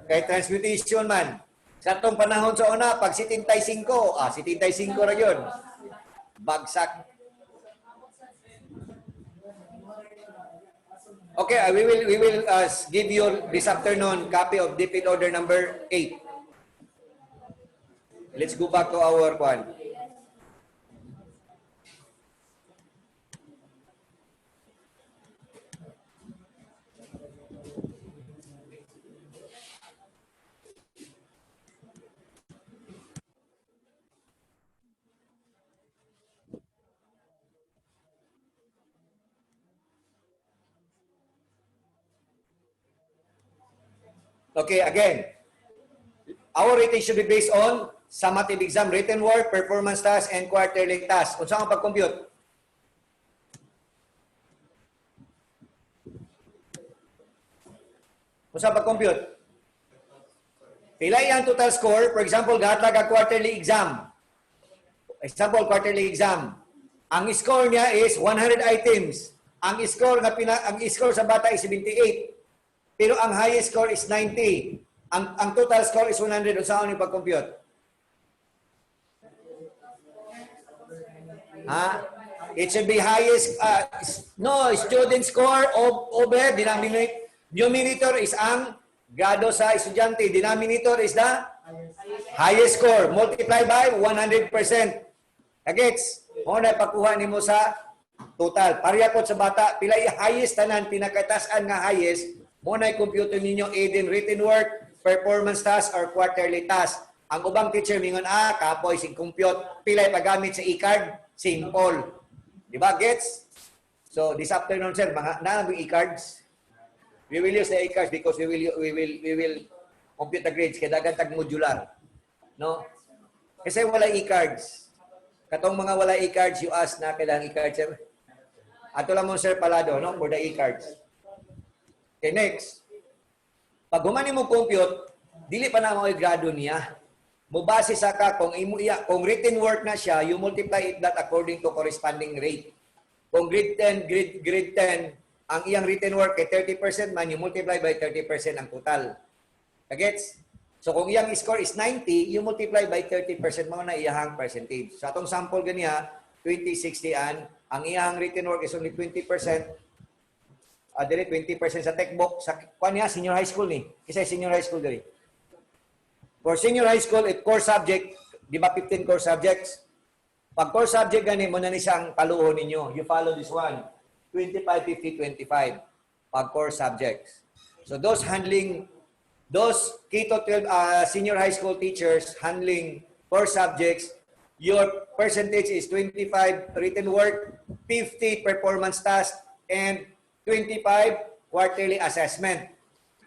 Kay transmutation man. Sa atong panahon sa una, pag 75, 75 ra yun. Bagsak. Okay, we will give you this afternoon copy of DepEd order number 8. Let's go back to our one. Okay, again. Our rating should be based on summative exam, written work, performance task, and quarterly task. Kung saan ang pag-compute? Kung saan pag-compute? Pila ang total score? For example, gahatag ang quarterly exam. Example, quarterly exam. Ang score niya is 100 items. Ang score sa bata is 78. Pero ang highest score is 90. Ang total score is 100. Kung saan ang pag-compute? It should be highest, student score over numerator is ang grado sa estudyante. Denominator is the highest score. Multiply by 100%. Kagets, mo na pagkuha nimo sa total. Pareha po sa bata, pila highest tanan, pinakatasan nga highest, mo na computer ninyo aid in written work, performance task, or quarterly task. Ang ubang teacher mingon, kapoy, sig compute, pila paggamit sa e-card, simple. Di ba, gets? So, this afternoon, sir, mga naaming e-cards. We will use the e-cards because we will compute the grades, kaya dagan tag modular. No? Kasi wala e-cards. Katong mga wala e-cards, you ask na kailangan e-cards, sir. Ato lang mo, sir, palado, no? For the e-cards. Okay, next. Pag humani mo compute, dili pa na mo grado niya. Mubase sa ka, kung written work na siya, you multiply it that according to corresponding rate. Kung grade 10, ang iyang written work ay 30% man, you multiply by 30% ang total. Gets? So kung iyang score is 90, you multiply by 30% mga na iyahang percentage. Sa atong sample ganiya, 2060 ang iyang written work is only 20%. Dili 20% sa textbook. Sa niya, senior high school ni. Kasi senior high school dili. For senior high school, it core subject, di ba 15 core subjects? Pag core subject gani mo na ni siyang paluhon ninyo. You follow this one. 25, 50, 25. Pag core subjects. So those K-12 senior high school teachers handling core subjects, your percentage is 25 written work, 50 performance task, and 25 quarterly assessment.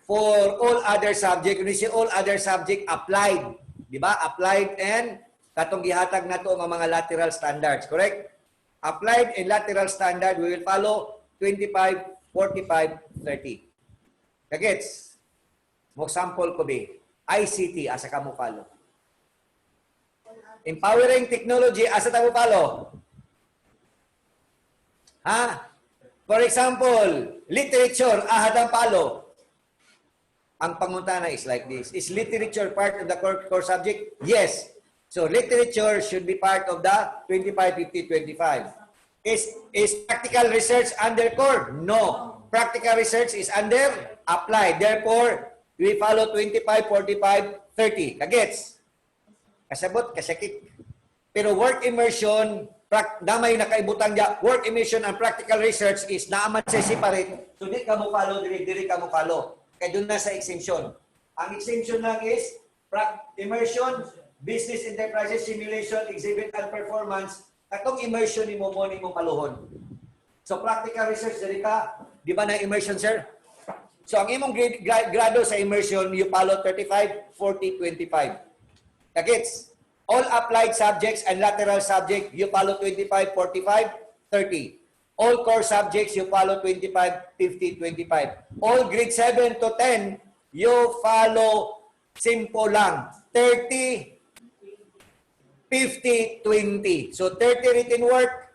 For all other subject, when we say all other subject, applied. Di ba? Applied and katong gihatag na to ang mga lateral standards. Correct? Applied and lateral standard, we will follow 25, 45, 30. Kagets? Mo sample ko be. ICT, asa ka mo follow. Empowering technology, asa ta mo follow. Ha? For example, literature, ahadang follow. Ang pangutana is like this. Is literature part of the core subject? Yes. So literature should be part of the 25, 50, 25. Is practical research under core? No. Practical research is under applied. Therefore, we follow 25, 45, 30. Kagets? Kasabot, kasakit. Pero work immersion, damay nakaibutang dia, work immersion and practical research is naaman sa separate. So di ka mo follow, diri ka mo follow. Kaya doon na sa exemption. Ang exemption lang is immersion, business enterprises, simulation, exhibit, and performance. Katong immersion ni mo paluhon. So practical research, dali ka, di ba na immersion, sir? So ang imong grado sa immersion, you follow 35, 40, 25. Kagets? All applied subjects and lateral subject, you follow 25, 45, 30. All core subjects, you follow 25, 50, 25. All grade 7 to 10, you follow simple lang. 30, 50, 20. So 30 written work,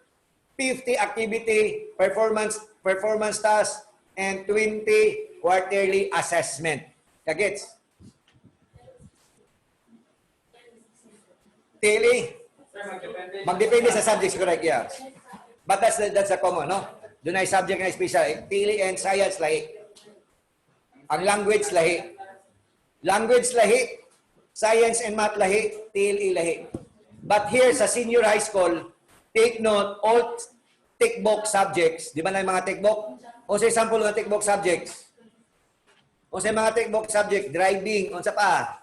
50 activity, performance task, and 20 quarterly assessment. Kagets? Tili? Magdepende sa subjects, correct, yeah. But that's a common, no? Doon ay subject na special. Tili and science, lahi. Ang language, lahi. Language, lahi. Science and math, lahi. TLE, lahi. But here sa senior high school, take note, all textbook subjects. Di ba na yung mga textbook? O sa example ng textbook subjects. O sa mga textbook subject, driving, unsa pa?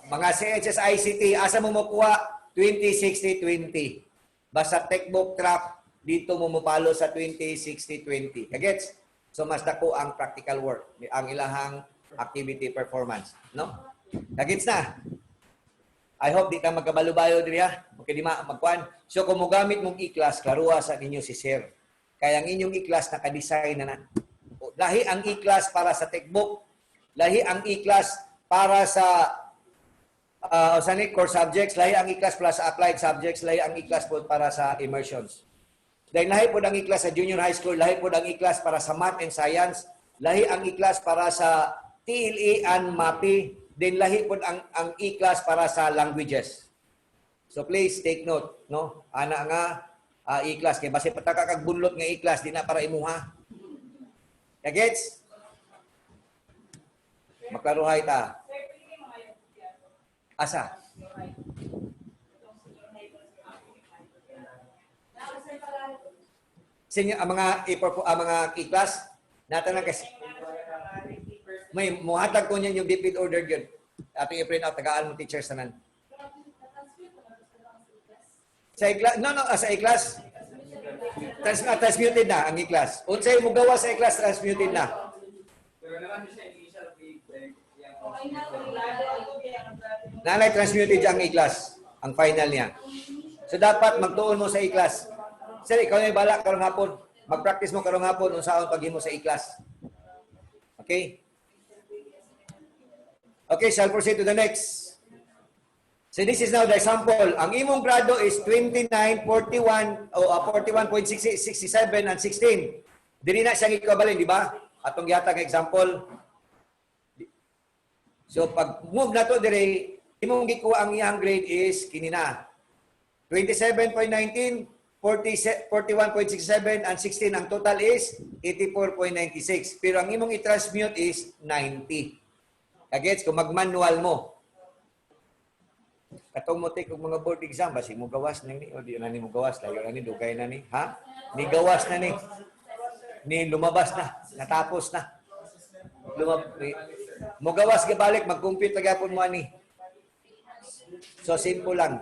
Mga CHS ICT, asa mo makuha? 20, 60, 20. Basta textbook track, dito mo mapalo sa 20, 60, 20. Kagets? So, mas dako ang practical work, ang ilahang activity performance. No? Kagets na? I hope di ka magkabalubayo diri ha. Okay, di magkuhan. So, kung mo gamit mong e-class, klaruha sa ninyo si Sir. Kaya ang inyong e-class nakadesign na na. Lahi ang e-class para sa textbook. Lahi ang e-class para sa core subjects, lahi ang e-class para sa applied subjects, lahi ang e-class po para sa immersions. Dahil lahi po ang e-class sa junior high school, lahi po ang e-class para sa math and science, lahi ang e-class para sa TLE and MAPI, then lahi po ang e-class para sa languages. So please take note, no? Ana nga e-class kay base pataka kag bunlot nga e-class di na para imuha. Gets? Maklaruhay ta. Asa? ang mga i-class natin lang kasi may muhatag ko niyan yung DepEd order yun. Ato i-print out tagaan mo teachers tanan. Sa i-class, sa i-class transmuted na ang i-class. Unsay mo gawa sa i-class transmuted na. Nalay transmuted ang i-class, ang final niya. So dapat magtuon mo sa i-class. Sir, ikaw na bala karong hapon. Mag-practice mo karong hapon unsaon paghimo sa i-class. Okay? Okay, shall proceed to the next. So this is now the example. Ang imong grado is 29, 41, 41.67 and 16. Dili na siyang ikabalin, di ba? Atong gihatag nga example. So pag move na to dire, imong gikuha ang iyang grade is kinina. 27.19, 41.67 and 16. Ang total is 84.96. Pero ang imong i-transmute is 90. Kagets kung mag-manual mo. Katong mo take mga board exam, basi mo gawas na ni, o di na ni mo gawas, layo na ni, dugay na ni, ha? Ni gawas na ni, lumabas na, natapos na. Mo gawas gabalik, mag-compute tagapon mo ani. So simple lang.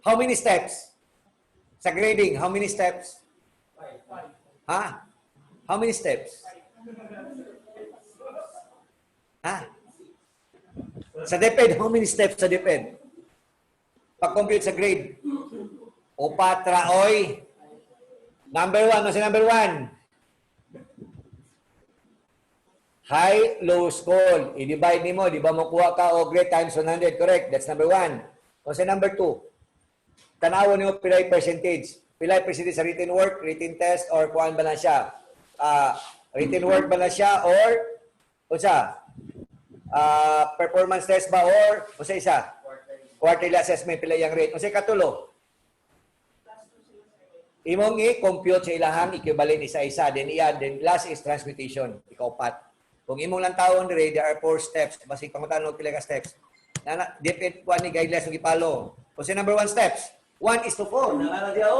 How many steps? Sa grading, how many steps? Ha? How many steps? Ha? Sa DepEd, how many steps sa DepEd? Pag-compute sa grade. O patra, oy. Number 1, ano si number 1? High, low, school. I-divide ni mo, di ba makuha ka o grade times 100, correct? That's number 1. O sa number 2, tanawon niyo pilay percentage. Pilay percentage sa written work, written test, or kuhaan ba na siya? Written work ba na siya, or performance test ba or isa quarterly assessment pila yang rate unsay katulo imong i-compute sa ilahang equivalent isa-isa then last is transmutation ikaw pat kung imong lang taon dire there are 4 steps basi pangutan pila ka steps depend po ni guidelines ng ipalo unsay number 1 steps 1:4 nalala dia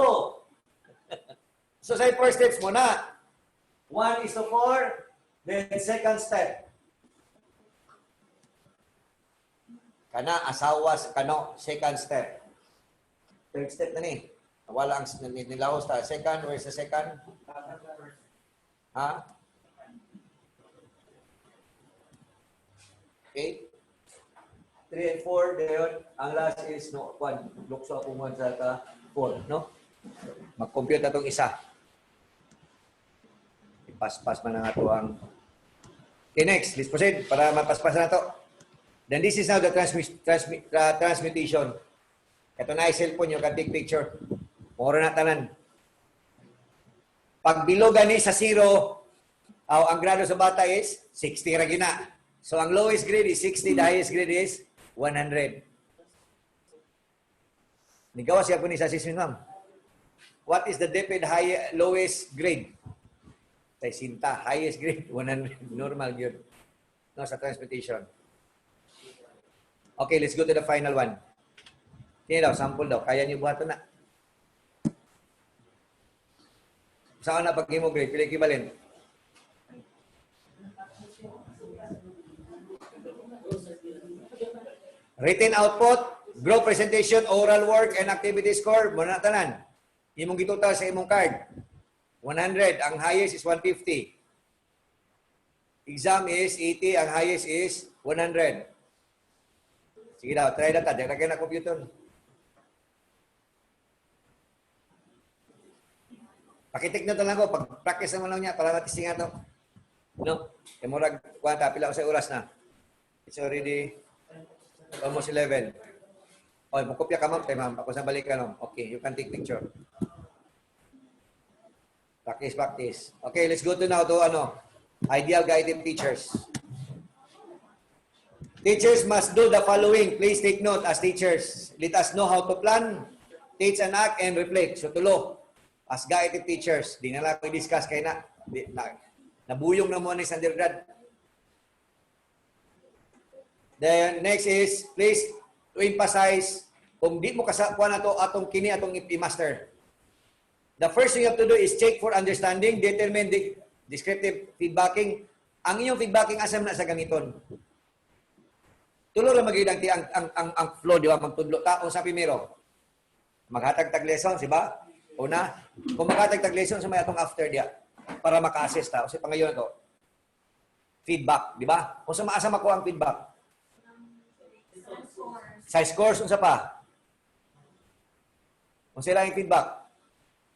so say first steps mo na 1:4 then second step kana asawa sa kano second step. Third step na ni. Wala ang nilahos ta second, where's the second? Ha? Okay. 3 and 4 dayon ang last is no 1. Lukso ako mo sa 4, no? Mag-compute atong isa. Ipas-pas man ang ato ang okay, next, let's proceed para mapaspasan na to. Then this is now the transmutation. Ito na cellphone nyo, take picture. Moro na tanan. Pag below gani sa 0, ang grado sa bata is 60 ra gina. So ang lowest grade is 60, the highest grade is 100. Nigawa siya po ni sa sis ma'am. What is the DepEd lowest grade? Tay sinta, highest grade 100, normal yun. No, sa transmutation. Okay, let's go to the final one. Kaya daw, sample daw. Kaya niyo buhaton na. Saan na pag-mo grade? Pila equivalent? Written output, group presentation, oral work, and activity score. Muna tanan. Imong gitotal sa imong card. 100. Ang highest is 150. Exam is 80. Ang highest is 100. Sige daw, try na ta. Dagdagan na computer. Pakitik na ito lang ko. Pag-practice naman lang niya para matising nga ito. No? Kaya murag, kuwanta, pila ko sa oras na. It's already almost 11. O, magkopya ka ma'am. Kaya ma'am, ako sa balik ka ma'am. Okay, you can take picture. Practice. Okay, let's go to now to ideal guided teachers. Teachers must do the following. Please take note as teachers. Let us know how to plan, teach and act, and reflect. So tulo, as guided teachers, di na lang ko i-discuss kay nabuyong na mo ni undergrad. Then next is, please to emphasize, kung di mo kasakuha na to atong kini atong i-master. The first thing you have to do is check for understanding, determine the descriptive feedbacking. Ang inyong feedbacking asam na sa ganiton. Tulo ra magid ang flow, di ba? Magtudlo ta o sa primero. Maghatag-tag lesson, di ba? Una, kung maghatag-tag lesson sa may atong after dia para maka-assess ta. O sa pangayon to. Feedback, di ba? Kung sa maasa mako ang feedback. Sa scores unsa pa? Kung sila ang feedback.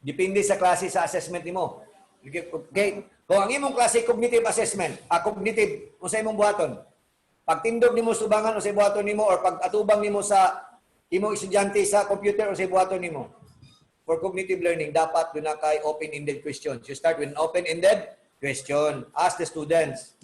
Depende sa klase sa assessment nimo. Okay. Kung ang imong klase cognitive assessment, cognitive, kung sa imong buhaton, pag tindog nimo subangan o sa buhaton nimo or pag atubang nimo sa imong estudyante sa computer o sa buhaton nimo. For cognitive learning, dapat doon na kay open-ended questions. You start with an open-ended question. Ask the students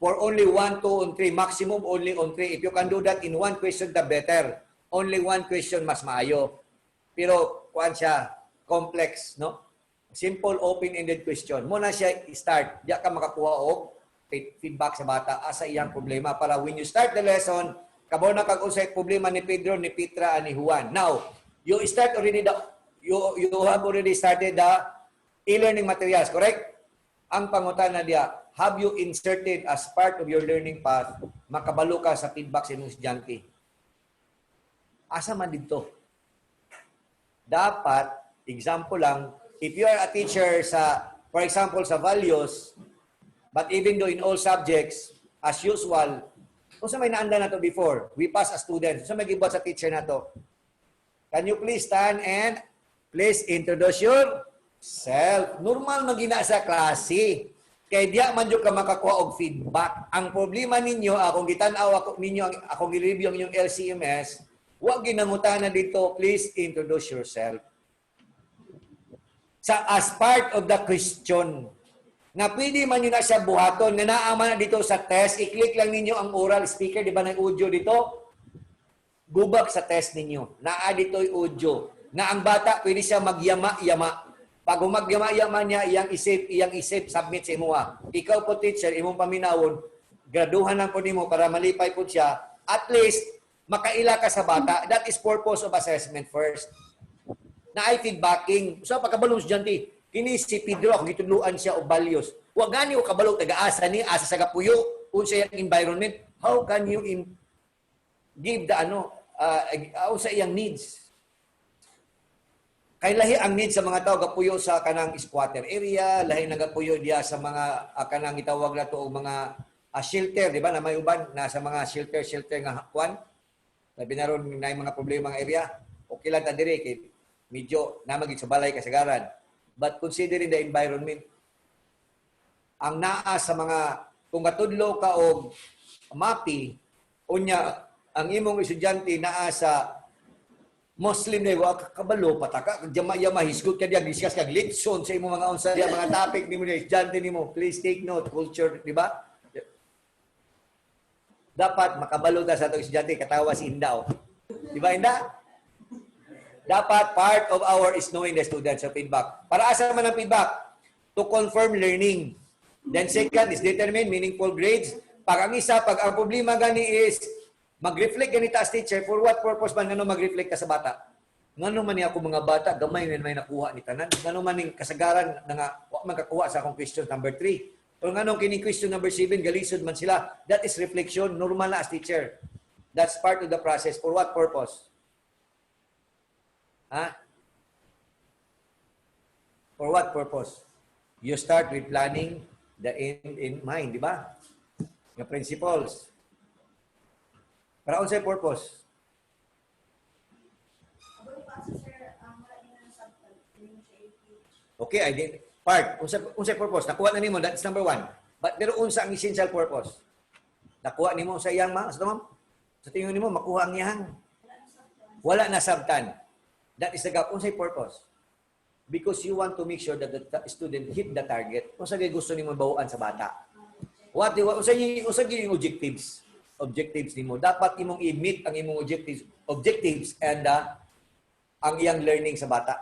for only 1, 2, and 3. Maximum only on 3. If you can do that in one question, the better. Only one question, mas maayo. Pero, kuan siya, complex, no? Simple, open-ended question. Muna siya i-start. Diya ka makakuha og feedback sa bata asa iyang problema para when you start the lesson, kabaw na kag-unsay problema ni Pedro, ni Petra, ni Juan. Now, you start already you have already started the e-learning materials, correct? Ang pangutana diya, have you inserted as part of your learning path, makabalo ka sa feedback sa inyong estudyante? Asa man dito? Dapat, example lang, if you are a teacher sa, for example, sa values, but even though in all subjects, as usual, kung sa may naanda na to before, we pass as students, kung sa may gibot sa teacher na to, can you please stand and please introduce yourself. Normal magina sa klase. Kay diya man jud ka makakuha og feedback. Ang problema ninyo, akong gitan-aw ako ninyo, akong i-review ang inyong LCMS, wa ginangutana dito, please introduce yourself. As part of the question, na pwede man yun na siya buhaton, na naama na dito sa test, i-click lang ninyo ang oral speaker, di ba ng audio dito? Gubak sa test ninyo. Naa dito'y audio. Na ang bata, pwede siya magyama-yama. Pag magyama-yama niya, iyang isip, submit sa imuha. Ikaw po teacher, imong paminawon, graduhan lang po nimo para malipay po siya. At least, makaila ka sa bata. That is purpose of assessment first. Na ay feedbacking. So, pagkabalong estudyante, kini si Pedro, ako gituluan siya o values. Huwag gani o kabalong taga-asa ni, asa sa kapuyo, kung sa iyang environment. How can you give the sa iyang needs? Kay lahi ang needs sa mga tao gapuyo sa kanang squatter area, lahi na gapuyo diya sa mga kanang itawag na to mga shelter, di ba? Na may uban na sa mga shelter nga kwan. Labi na ron na mga problema nga area. Okay lang ta diri kay medyo namagid sa balay kasagaran. But considering the environment, ang naa sa mga kung katudlo ka og MAPI, unya ang imong estudyante naa sa Muslim na wa kabalo pataka jama-yama hisgot ka diya discuss kag litson sa imong mga unsa diya mga topic nimo diya estudyante nimo, please take note, culture, di ba? Dapat makabalo ta sa atong estudyante katawa si Inda. Di ba Inda? Dapat part of our is knowing the students of feedback. Para asa man ang feedback? To confirm learning. Then second is determine meaningful grades. Pag ang problema gani is mag-reflect ganita as teacher, for what purpose man ngano mag-reflect ka sa bata? Ngano man ni ako mga bata, gamay na may nakuha ni tanan. Ngano man ning kasagaran nga wa man kakuha sa akong question number 3. O ngano kini question number 7, galisod man sila. That is reflection, normal na as teacher. That's part of the process. For what purpose? Ha? For what purpose? You start with planning the end in mind, di ba? Yung principles. Para unsay purpose? Okay, I did. Part. Unsay purpose? Nakuha na nimo. That's number 1. But pero unsa ang essential purpose? Nakuha nimo sa iyang sa ma'am? Sa tingin nimo makuha ang iyang. Wala na sabtan. That is the gap. Unsay purpose? Because you want to make sure that the student hit the target. Unsa gay gusto nimo bawaan sa bata? Unsa yung objectives? Objectives nimo. Dapat imong i-meet ang imong objectives and ang iyang learning sa bata.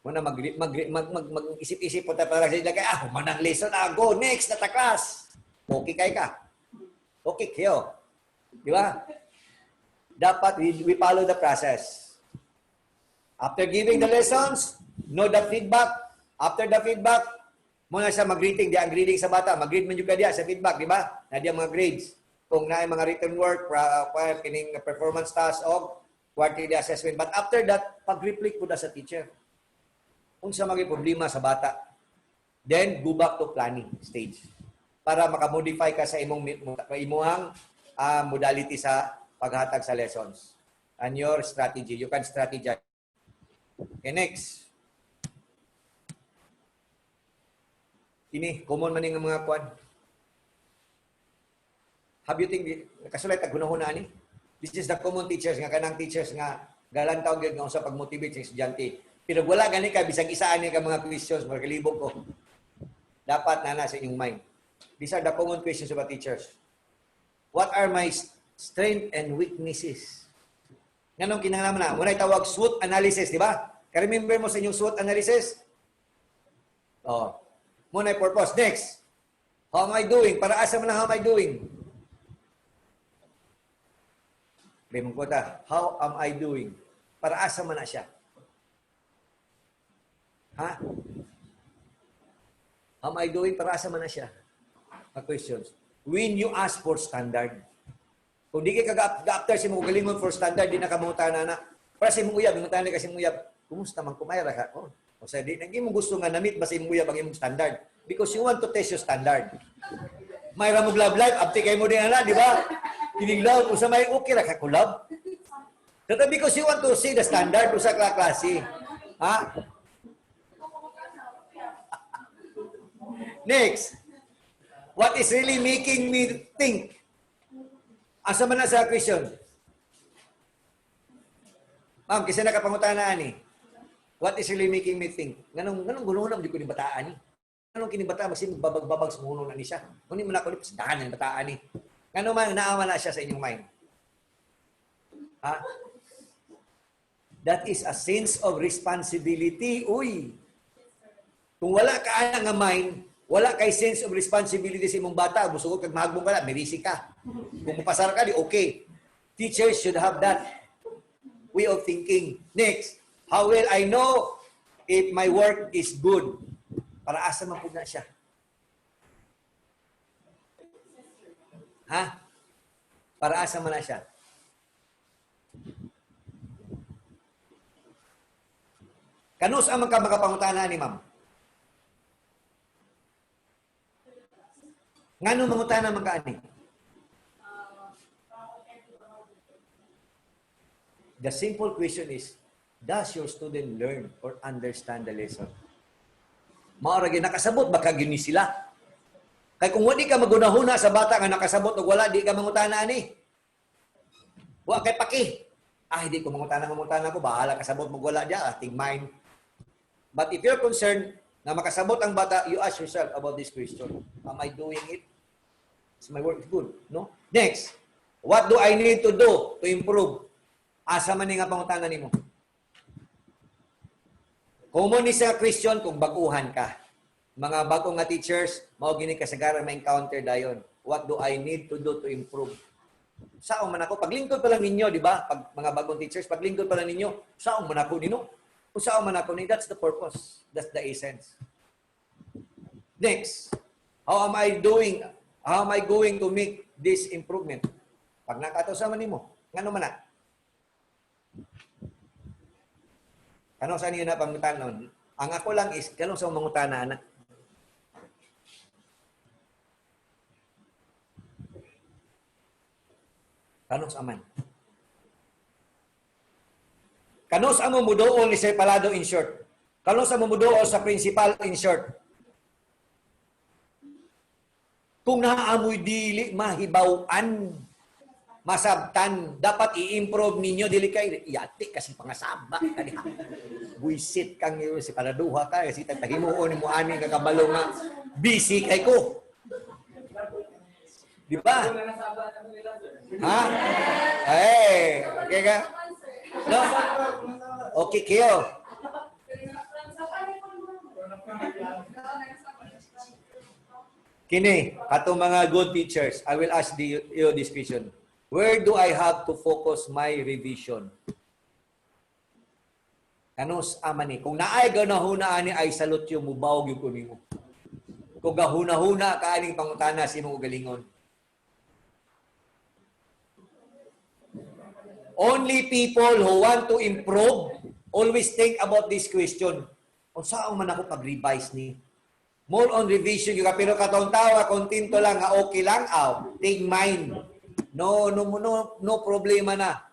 Muna mag-isip-isip po tayo para sila manang lesson go next na ta class. Okay kay ka. Okay kayo. Di ba? Dapat we follow the process. After giving the lessons, know the feedback. After the feedback, muna siya mag-greeting. Di ang greeting sa bata. Mag-grade man juga diya sa feedback, di ba? Na diya mga grades. Kung na mga written work, kining performance task o quarterly assessment. But after that, pag-reflect po na sa teacher. Kung sa mga problema sa bata. Then, go back to planning stage. Para makamodify ka sa imuhang modality sa paghatag sa lessons. And your strategy. You can strategize. Okay, next. Ini, common man yung mga kwan. Have you think, kasulay tagunahon na ani? This is the common teachers nga, kanang teachers nga, galantaw gyud nga sa pag-motivate sa estudyante. Pero wala gani ka, bisag isaan ni ka mga questions, mga kalibog ko. Dapat na sa inyong mind. These are the common questions of the teachers. What are my strengths and weaknesses? Ganong kinahanglan na. Muna tawag SWOT analysis, di ba? Ka-remember mo sa inyong SWOT analysis? Oh. Muna purpose. Next. How am I doing? Para asa mo na how am I doing? Limang kota. How am I doing? Para asa man na siya? Ha? How am I doing? Para asa man na siya? Questions. When you ask for standard. Kung di ka after si mo galingon for standard, di na kamunta na. Para si mong uyab, munta na kasi mong uyab. Kumusta man kumayra ka? Oh. O sa di nang imong gusto nga na-meet basta imong uyab ang imong standard. Because you want to test your standard. Mayra mo love life, abti kay mo din ana, di ba? Kiniglaw kung sa may okay ra ka kulab. Pero because you want to see the standard sa klase. Ha? Next. What is really making me think? Asa man na sa question? Ma'am, kasi nakapangutanaan ni. What is really making me think? Ganong gulo na di ko ni bataan ni. Ganong kinibata masin babag-babag sa muno na ni siya. Kunin mo na ko ni pasdahan ng bataan ni. Ganong man naawa na siya sa inyong mind. Ha? That is a sense of responsibility. Uy. Kung wala ka nga mind, wala kay sense of responsibility sa imong bata, busugod kag mahagbong ka na, merisi ka. Kung mapasar ka, di okay. Teachers should have that way of thinking. Next, how will I know if my work is good? Para asa man pud na siya? Ha? Para asa man na siya? Kanus ang makapangutana ni ma'am? Ngano mangutana man kaani? The simple question is, does your student learn or understand the lesson? Maura gyud nakasabot ba kag ni sila? Kay kung wala ka magunahuna sa bata nga nakasabot og wala, di ka mangutana ani. Wa kay paki. Hindi ko mangutana ko, bahala kasabot mo wala dia, ating mind. But if you're concerned na makasabot ang bata, you ask yourself about this question. Am I doing it? Is my work good? No? Next, what do I need to do to improve? Asa man nga pangutana nimo? Common ni sa question kung baguhan ka. Mga bagong nga teachers, mao gini kasagaran ma-encounter dayon. What do I need to do to improve? Saong man ako, paglingkod pa lang ninyo, di ba? Pag mga bagong teachers, paglingkod pa lang ninyo, saong man ako nino? Kung saong man ako ni, that's the purpose. That's the essence. Next, how am I doing? How am I going to make this improvement? Pag nakataw man nimo, ngano man na? Kanong sa niyo na pangutanon? Ang ako lang is, kanong sa mangutana na? Kanong sa man? Kanong sa mo mudoon ni Sir Palado in short? Kanong sa mo mudoon sa principal in short? Kung naaamoy dili, mahibawan, masabtan, dapat i-improve ninyo, dili kay iyati kasi pangasaba. Buisit kang iyo, si Paladuha ka, kasi tagtahimuon mo ani kakabalo nga, busy kay ko. Di ba? Ha? Okay ka? No? Okay kayo. Kini, kato mga good teachers, I will ask you this question. Where do I have to focus my revision? Kanus amani. Kung naay ganahuna ani ay salute yung mubawag yung kunimo. Kung gahuna-huna ka aning pangutana si mong galingon. Only people who want to improve always think about this question. O saan man ako pag-revise ni? More on revision yung pero katong tawa, kontento lang, nga okay lang, take mine. No problema na.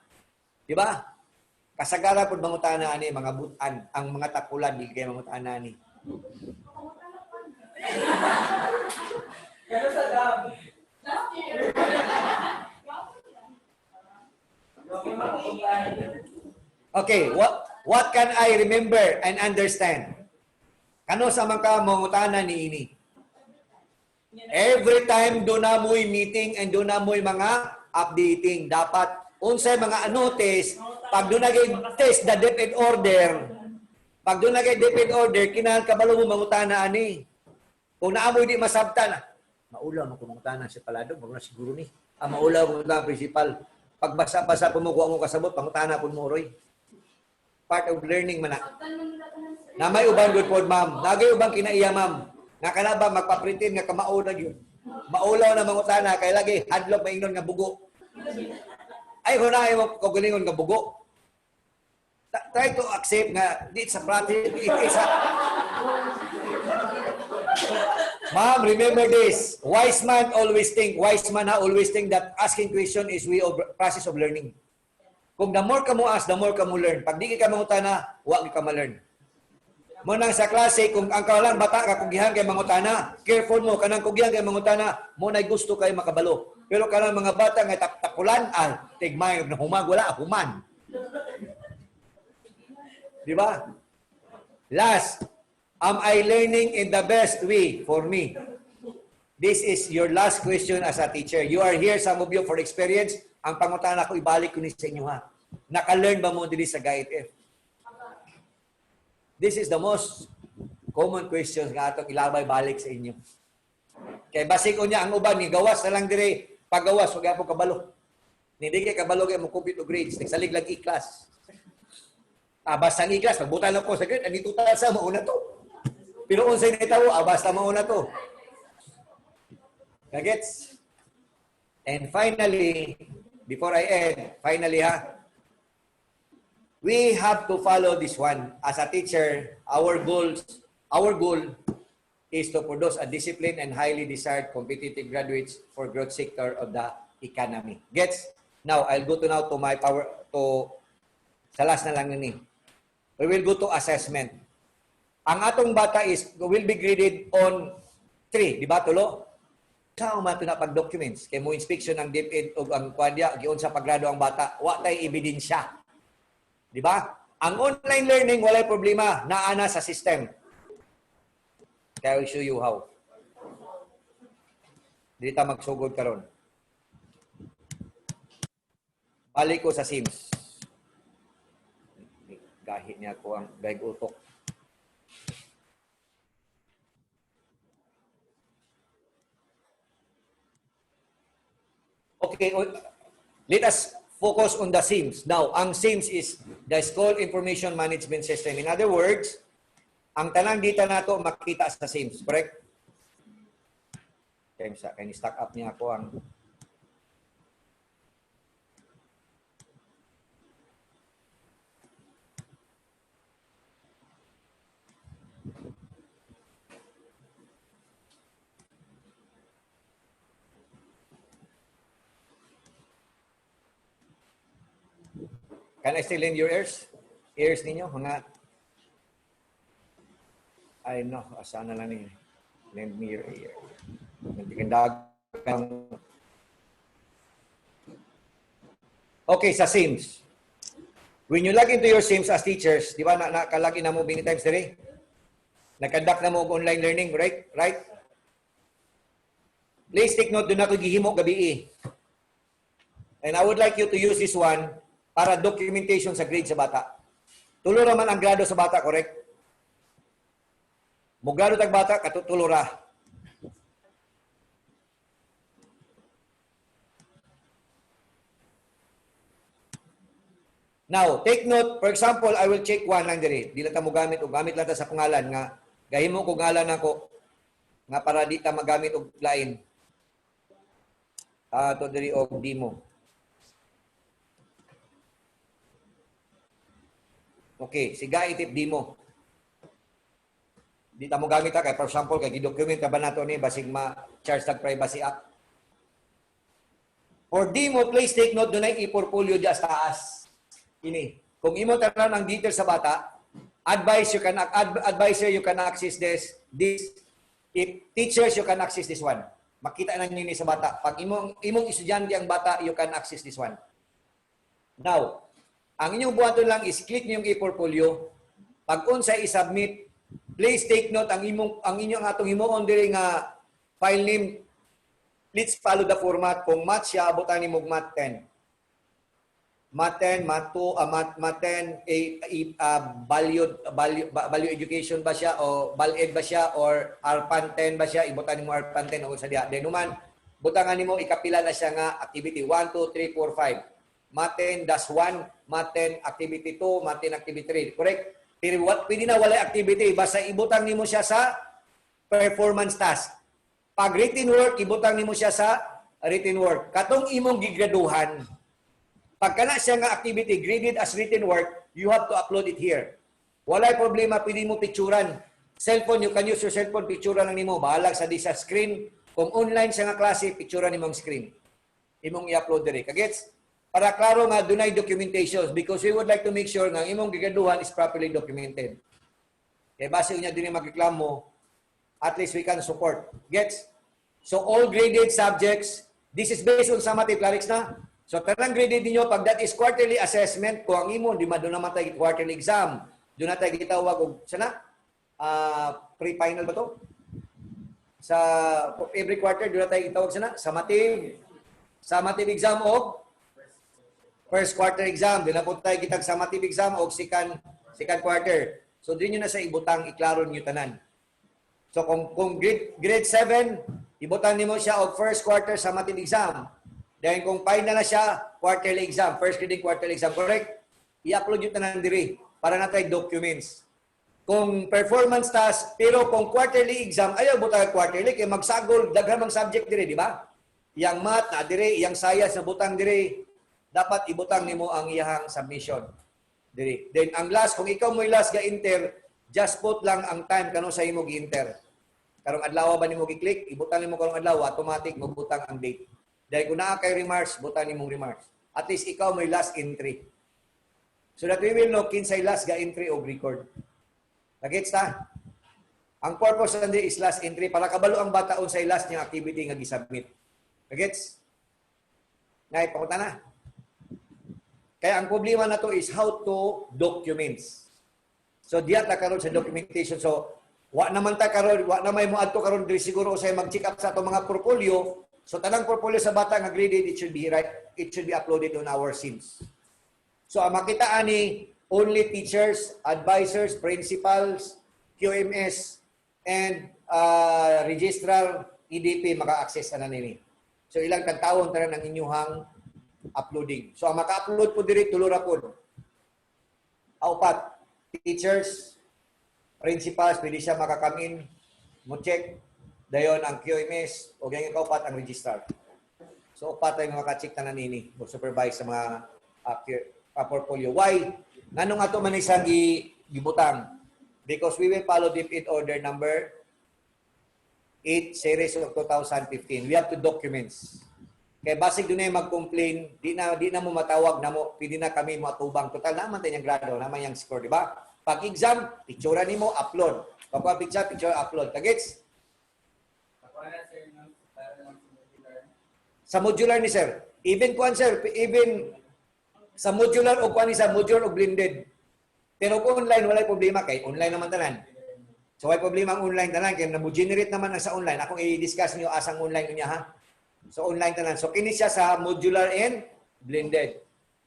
Di ba? Kasagara po mangutana ani mga butan, ang mga tapulan di kay mangutana ni. Okay, what can I remember and understand? Kano sa mga mangutana ni ini? Every time do na mo'y meeting and do na mo'y mga updating, dapat unsay mga notice pag do na test the DepEd order. Pag do na DepEd order, kinahanglan kabalo mo mangutana ani. Kung naamoy di masabtan, maulaw mo kung mangutana si Palado, maguna siguro ni. Maulaw mo lang principal. Pag basa-basa po mo kuha mo kasabot, pangutana po mo roy. Part of learning man na. Na may ubang good pod, ma'am. Nagay ubang kinaiya, ma'am. Nga ka na ba magpapritin nga kamaulaw yun. Maulaw na mangutana, kaya lagi hadlok maingnon nga bugo. Ay, hunahin mo kagalingon nga bugo. Try to accept nga, it's a practice. Ma'am, remember this. Wise man always think that asking question is way of process of learning. Kung the more ka mo ask, the more ka mo learn. Pag di ka mangutana, wag ka ma-learn. Munang sa klase, kung ang kawalang bata ka kugihan kay mangutana, careful mo, kanang kugihan kay mangutana, mo na gusto kay makabalo. Pero kanang mga bata nga tapulan, tigmay, humag, wala, human. Di ba? Last, am I learning in the best way for me? This is your last question as a teacher. You are here, some of you, for experience. Ang pangutana ko, ibalik ko ni sa inyo ha. Naka-learn ba mo dili sa GAIT-F? This is the most common questions nga atong ilabay balik sa inyo. Kay basik ko niya, ang uban ni gawas na lang dire, paggawas, huwag po kabalo. Hindi kay kabalo kay mo compute o grades. Nagsalig lang i-class. Basta ang i-class, pagbutan lang ko sa grade, andito tayo sa mauna to. Pero unsay nitawo, basta mauna to. Gets? And finally, before I end, we have to follow this one. As a teacher, our goal is to produce a disciplined and highly desired competitive graduates for growth sector of the economy. Gets? Now, I'll go to my sa last na lang nini. We will go to assessment. Ang atong bata will be graded on 3, di ba tulo? Sao man pinapag-documents kay mo inspection ng DepEd o ang kwadya giun sa paggrado ang bata, wa tay ebidensya. Di ba? Ang online learning walay problema, naana sa system. Kaya I'll show you how. Dili ta magsugod karon. Balik ko sa Sims. Gahit niya ko ang daig utok. Okay, let us focus on the SIMS. Now, ang SIMS is the School Information Management System. In other words, ang tanang data nato makita sa SIMS, correct? Kaya ni-stack up niya ako ang Can I still lend your ears? Ears ninyo? Mga... Ay, no. Asana lang ninyo. Lend me your ear. Okay, sa Sims. When you log into your Sims as teachers, di ba nakalagin na mo many times today? Nag-conduct na mo online learning, right? Right? Please take note, doon ako gihimo gabi. And I would like you to use this one para documentation sa grade sa bata. Tulo naman ang grado sa bata, correct? Mugrado tag bata, katutulo ra. Now, take note, for example, I will check one lang diri. Di lang ta mo gamit o gamit lang ta sa pangalan nga gahimo ko ngalan nako nga para di ta magamit og lain. To diri og demo. Okay, siga itip demo. Di ta mo gamit kay for example kay gi-document ka ba nato ni basig ma-charge tag privacy act. For demo, please take note dunay i-portfolio di sa taas. Ini. Kung imo tanan ang details sa bata, advisor you can access this. If teachers you can access this one. Makita na niyo ni sa bata. Pag imong estudyante ang bata, you can access this one. Now, ang inyong buhaton lang is click niyo yung e-portfolio. Pag unsay i-submit, please take note ang inyong atong himuon diri nga file name. Let's follow the format. Kung math siya, abutan ni mo math 10. Math 10, Math 2, Math 10, value education ba siya o BalEd ba siya or ARPAN 10 ba siya, ibutan mo ARPAN 10 o sa diha. Then naman, butangan nimo ikapila na siya nga activity 1, 2, 3, 4, 5. Math 10, das 1, Math 10, activity 2, Math 10, activity 3. Correct? Pero pwede na wala activity, basta ibutang nimo siya sa performance task. Pag written work, ibutang nimo siya sa written work. Katong imong gigraduhan, pagka na siya nga activity graded as written work, you have to upload it here. Walay problema, pwede mo picturean. Cellphone, you can use your cellphone, picturean lang nimo. Bahalag sa di sa screen. Kung online siya nga klase, picturean nimong screen. Imong i-upload diri. Kagets? Para klaro nga dunay documentations because we would like to make sure nga imong gigraduhan is properly documented. Kaya base niya din magreklamo, at least we can support. Gets? So all graded subjects, this is based on summative clerics na. So, tanang graded niyo pag that is quarterly assessment, kung ang imo, di doon naman tayo quarterly exam. Doon na tayo gitawag og sana? Pre-final ba to? Sa every quarter, doon na tayo gitawag sana? Summative exam o first quarter exam. Doon na po tayo gitag summative exam o second quarter. So, doon nyo na sa ibutang, iklaro nyo tanan. So, kung grade 7, ibutang nimo siya og first quarter summative exam. Then kung final na siya, quarterly exam, first grading quarterly exam, correct? I-upload yung tanan diri para natay documents. Kung performance task, pero kung quarterly exam, ayaw butang quarterly, kaya magsagol, daghamang subject diri, di ba? Yang math na diri, yang science na butang diri, dapat ibutang nimo ang iyahang submission diri. Then ang last, kung ikaw mo'y last ga-enter, just put lang ang time kano sa imo gi-enter. Karong adlaw ba nimo gi-click, ibutang nimo karong adlaw, automatic magbutang ang date. Dahil kung naa kay remarks, butan ni mong remarks. At least ikaw may last entry. So that we will know kinsay last ga entry o record. Nagets ta? Ang purpose nandi is last entry para kabalo ang bata unsay last niyang activity nga gi-submit. Nagets? Nay, pakunta na. Kaya ang problema na to is how to documents. So diya ta karon sa documentation. So wa naman ta karon, wa na may mo adto karon diri siguro usay mag-check up sa ato mga portfolio. So tanang portfolio sa bata nga graded, it should be uploaded on our SIMS. So ang makita ani only teachers, advisors, principals, QMS and registrar EDP maka-access na nini. So ilang tagtawon tanan ang inyuhang uploading. So ang maka-upload po diri tulo ra pod. Apat, teachers, principals, pwede siya maka-come in, mo check. Dayon ang QMS o ganyan kaupat ang registrar. So upat ay maka-check tanan nini o supervise sa mga portfolio. Why? Nganong ato man isang gibutang? Because we will follow DepEd order number 8 series of 2015. We have to documents. Kaya basig doon na mag-complain, di na mo matawag na mo, pwede na kami mo atubang. Total naman tayo yung grado, naman yung score, di ba? Pag exam, picture ni mo, upload. Pag picture, upload. Kagets? Sa modular ni sir. Even kuan sir, even sa modular o kuan ni sa modular o blended. Pero kung online, walay problema kay online naman tanan. So walay problema ang online tanan kay namo-generate naman ang sa online. Akong i-discuss niyo asang online niya ha. So online tanan. So kini siya sa modular and blended.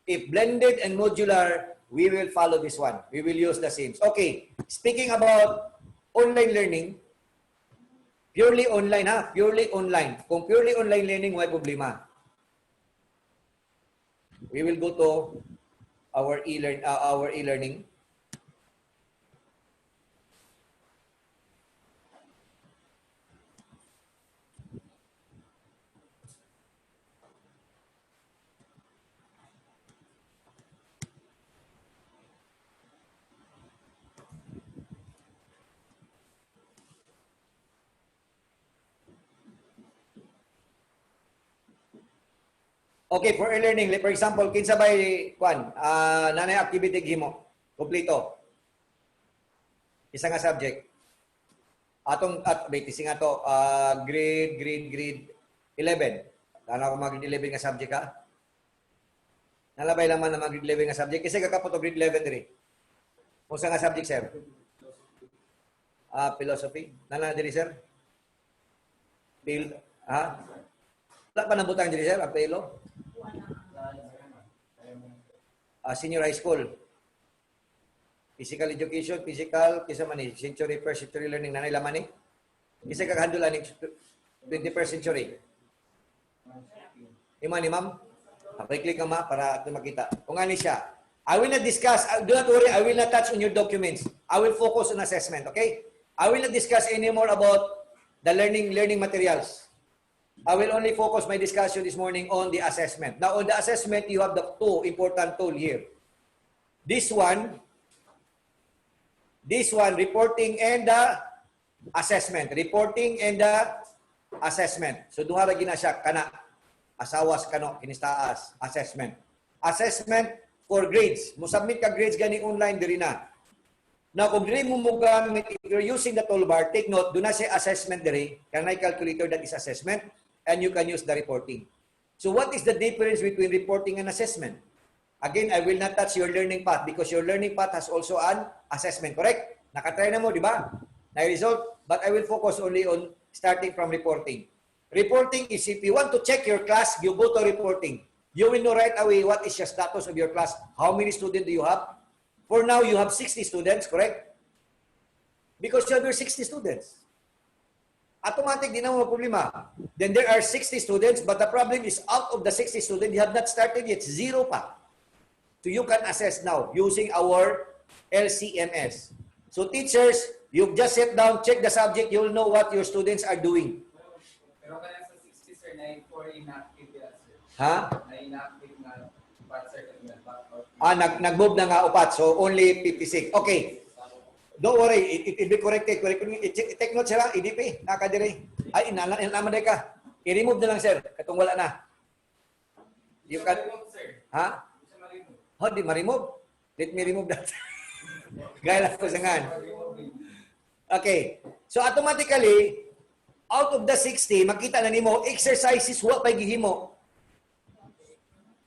If blended and modular, we will follow this one. We will use the same. Okay. Speaking about online learning, purely online ha, purely online. Kung purely online learning, may problema. We will go to our e-learning. Okay, for e-learning, for example, kinsa bay nanay activity gimo, kompleto. Isa nga subject. Wait, nga to, grade 11. Tala ko mag grade 11 nga subject ha. Nalabay lang man na mag grade 11 nga subject. Kasi kakapot o grade 11 diri. Kung sa nga subject, sir? Philosophy. Nala diri, sir? Wala pa nabutang diri, sir? Apelo? Senior high school. Physical education, kisa man ni, century learning, nanay laman ni. Kisa kakahandol ani 21st century. Ima ni ma'am? Click ka ma para ito makita. Kung ano siya. I will not discuss, do not worry, I will not touch on your documents. I will focus on assessment, okay? I will not discuss anymore about the learning materials. I will only focus my discussion this morning on the assessment. Now, on the assessment, you have the two important tool here. This one, reporting and the assessment. Reporting and the assessment. So, duha lagi na siya, kana. Asawas kano, kinistaas. Assessment. Assessment for grades. Musubmit ka grades gani online, diri na. Now, kung diri mo gamit, if you're using the toolbar, take note, doon na siya assessment diri. Kanay calculator that is assessment. And you can use the reporting. So what is the difference between reporting and assessment? Again, I will not touch your learning path because your learning path has also an assessment, correct? Nakatry na mo, di ba? Na-result. But I will focus only on starting from reporting. Reporting is if you want to check your class, you go to reporting. You will know right away what is your status of your class. How many students do you have? For now, you have 60 students, correct? Because you have your 60 students. Automatic, di na mo problema. Then there are 60 students, but the problem is out of the 60 students, you have not started yet. Zero pa. So you can assess now using our LCMS. So teachers, you just sit down, check the subject, you'll know what your students are doing. Pero kaya sa 60, sir, na for inactive yan, sir. Ha? Na inactive na upat, sir, kanina. Nag-move na nga upat, so only 56. Okay. Don't worry, it will be corrected. Take note sila, EDP, nakadiri. Ay, naman ka. I-remove na lang, sir. Katong wala na. You can... Ha? Di ma-remove. Let me remove that. Gaya lang ko sangan. Okay. So, automatically, out of the 60, makita na nimo exercises, wa pa'y gihimo.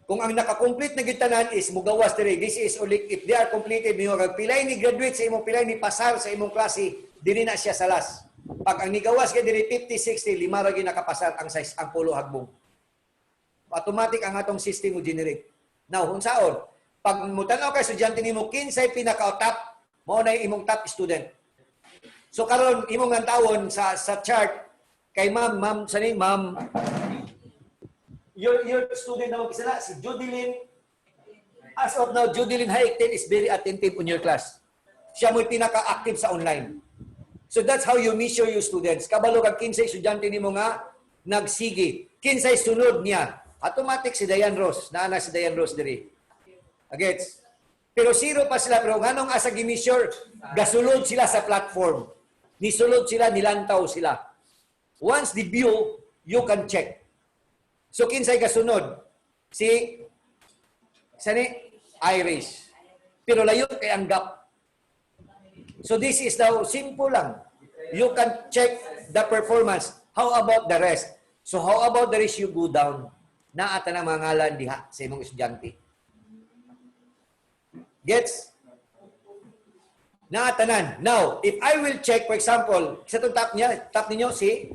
Kung ang naka-complete na gitanan is mugawas diri, this is only if they are completed niyo kag pilay ni graduate sa imong pilay ni pasar sa imong klase, diri na siya sa last. Pag ang nigawas kay diri 50 60, lima ra gyud nakapasar ang size ang pulo hagbong. Automatic ang atong system mo generate. Now, unsaon? Pag mutanaw kay estudyante nimo kinsay pinaka-top, mao na imong top student. So karon imong antawon sa chart kay ma'am sani ma'am Your student naman kisala, si Judilyn. As of now, Judilyn Haikten is very attentive on your class. Siya mo'y pinaka-active sa online. So that's how you measure your students. Kabalo kag kinsay estudyante nimo nga nagsige. Kinsay sunod niya. Automatic si Dayan Ross. Naana si Dayan Ross diri. Agets. Pero zero pa sila. Pero nganong asa gi-measure? Gasulod sila sa platform. Nisulod sila, nilantaw sila. Once the view, you can check. So, kinsay kasunod? Si Irish. Pero layo kay ang gap. So, this is now simple lang. You can check the performance. How about the rest? So, how about the rest you go down? Naata na mga ngalan diha sa imong estudyante. Gets? Naatanan. Now, if I will check, for example, sa itong top ninyo si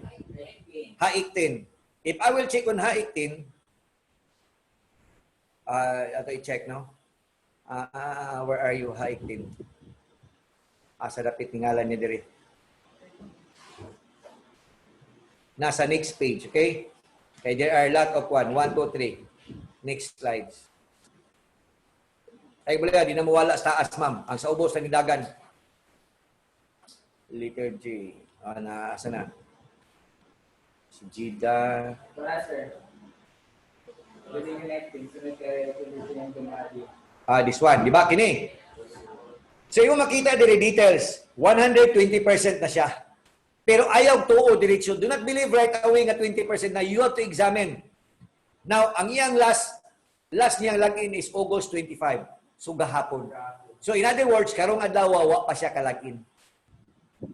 Haikten. If I will check on Haikten, ito i-check, no? Where are you, Haikten? Sa dapit ngalan niya diri. Nasa next page, okay? Okay, there are a lot of 1, 2, 3. Next slides. Ay, bala, di na mawala sa taas, ma'am. Ang sa ubos sa nidagan. Letter J. Asa na? Si Jida. Wala, sir. Pwede connecting. Sunod kayo yung dumadi. This one. Di ba? Kini. So, yung makita diri details, 120% na siya. Pero ayaw tuo diretsyo. Do not believe right away nga 20% na. You have to examine. Now, ang iyang last niyang login is August 25. So, gahapon. So, in other words, karong adlaw, wa pa siya ka-login.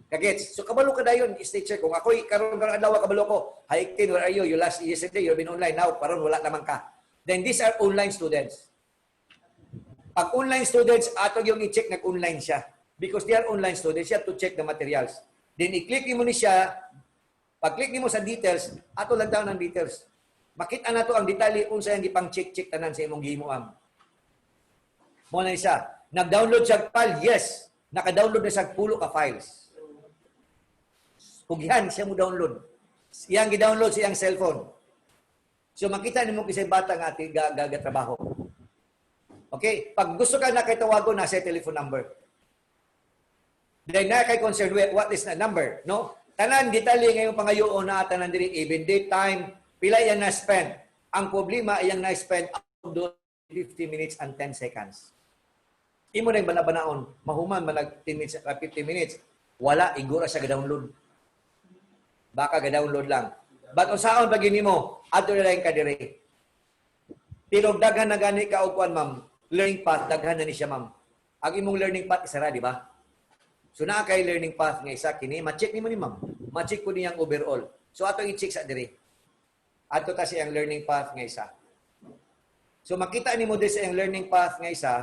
Kagets? So, kabalo ka dayon, teacher. Kung ako'y karong adlaw, kabalo ko, hi, Ken, where are you? You last yesterday, you've been online. Now, karon wala naman ka. Then, these are online students. Pag online students, ato yung i-check nag-online siya. Because they are online students, you have to check the materials. Then, i-click mo ni siya. Pag-click mo sa details, ato lang daw ng details. Makita na to ang detalye kung saan gipang check tanan sa imong gihimuam. Mo na siya. Nag-download siya file? Yes. Naka-download na siya pulo ka files. Kung yan, siya mo download. Iyang gi-download sa iyang cellphone. So makita nimo kisay bata nga ati gagatrabaho. Okay? Pag gusto ka na kay tawagon na sa telephone number. Then na kay concern what is the number, no? Tanan detalye ngayong pangayoon na tanan diri even date time, pila yan na spend. Ang problema iyang na spend up to 50 minutes and 10 seconds. Imo na yung banabanaon, mahuman manag 10 minutes, 50 minutes, wala, igura siya ga-download. Baka ga-download lang. But usaon pag mo, ato na lang ka dire. Pero daghan na gani ka og kuan, ma'am. Learning path, daghan na ni siya, ma'am. Ang imong learning path isara, di ba? So naa kay learning path nga isa kini, ma-check nimo ni ma'am. Ma-check ko niyang overall. So ato i-check sa dire. Ato ta siyang learning path nga isa. So makita nimo din sa iyang learning path nga isa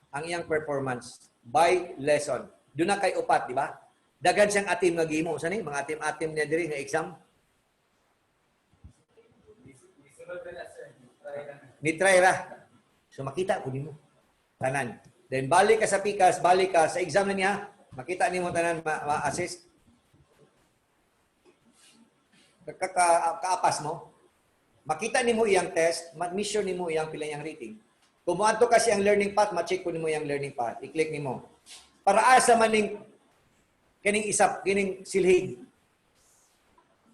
ang iyang performance by lesson. Doon na kay upat, di ba? Daghan siyang atim nga gimo. Saan mga atim-atim niya diri nga exam? Ni-try ra. So makita ko nimo. Tanan. Then balik ka sa PICAS, balik ka sa exam na niya, makita nimo tanan ma-assist. Kaapas mo. Makita nimo iyang test, ma-measure nimo iyang pila iyang rating. Kung moadto kasi ang learning path, ma-check ko nimo iyang learning path. I-click nimo. Para asa maning kining isap, kining silhig.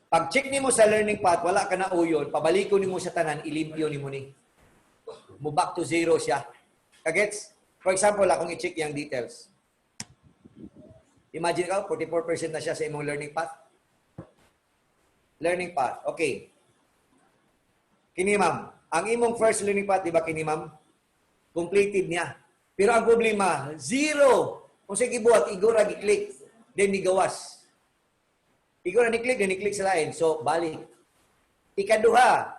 Pag check nimo sa learning path, wala ka na uyon, pabaliko nimo sa tanan, ilimpyo nimo ni. Mo back to zero siya. Kagets? For example, akong i-check yung details. Imagine ka, 44% na siya sa imong learning path. Learning path. Okay. Kini ma'am, ang imong first learning path, di ba kini ma'am? Completed niya. Pero ang problema, zero. Kung sige buhat, igora gi-click, then nigawas. Igora ni-click, then ni-click sa lain. So, balik. Ikaduha,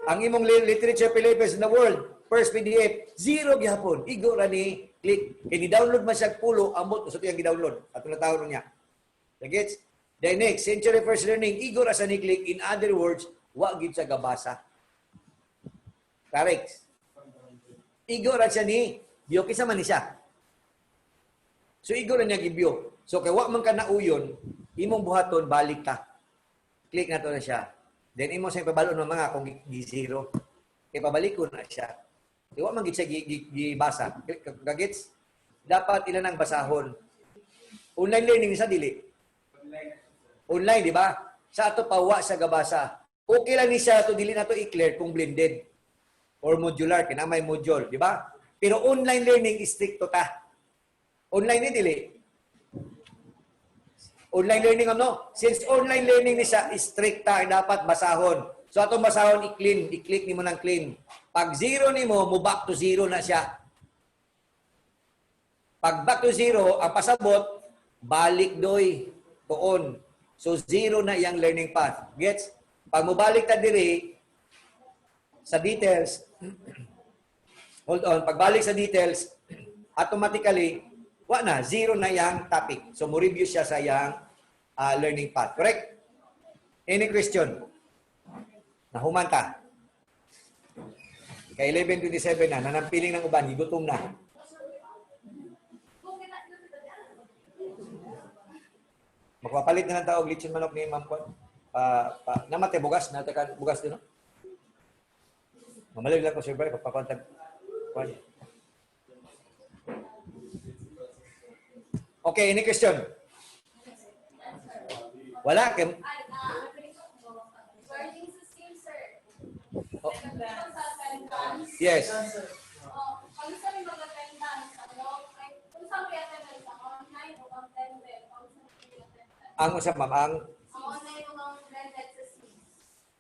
ang imong literature Philippines in the world, first PDF, zero gihapon. Igora ni click. Kaya ni-download man siya pulo, ambot, so ito yung gi-download. At natawag niya. Gets? The next, Century First Learning, igora sa ni-click. In other words, wa gid sa gabasa. Correct. Igora siya ni biyo. Kisa man ni siya. So, igora niya gibyo. So, kaya wa man ka nauyon, imong buhaton, balik ka. Click na to na siya. Then, imong sa ipabalon ng mga kung gi-zero. Kaya pabalik ko na siya. Iwa man gid siya gibasa. Gagets? Dapat ilan ang basahon. Online learning sa dili. Online, di ba? Sa ato pawa sa gabasa. Okay lang ni siya to dili na to i-clear kung blended or modular kina may module, di ba? Pero online learning stricto ta. Online ni dili. Online learning ano? Since online learning ni siya stricta dapat basahon. So atong basahon i-clean, i-click nimo ng clean. Pag zero nimo, mo back to zero na siya. Pag back to zero, ang pasabot, balik doy, tuon. So zero na iyang learning path. Gets? Pag mo balik ta diri sa details, hold on, pag balik sa details, automatically, wa na, zero na iyang topic. So mo review siya sa iyang learning path. Correct? Any question? Nahuman ka. Kay 11:27 na, nanampiling ng uban, gutom na. Magpapalit na ng tao, glitchin manok ni Ma'am Kwan. Namate, bugas. Natakan, bugas din, no? Mamalig lang ko, Sir Bray, pagpakontag. Kwan. Okay, any question? Wala? Regarding sa same, sir. Oh, Sa attendance. yes. Kung saan yung mag-attendance, kung saan may attendance, ang online o ang blended, kung saan may attendance. Ang usap, ma'am, Ang online o ang blended sa SIM.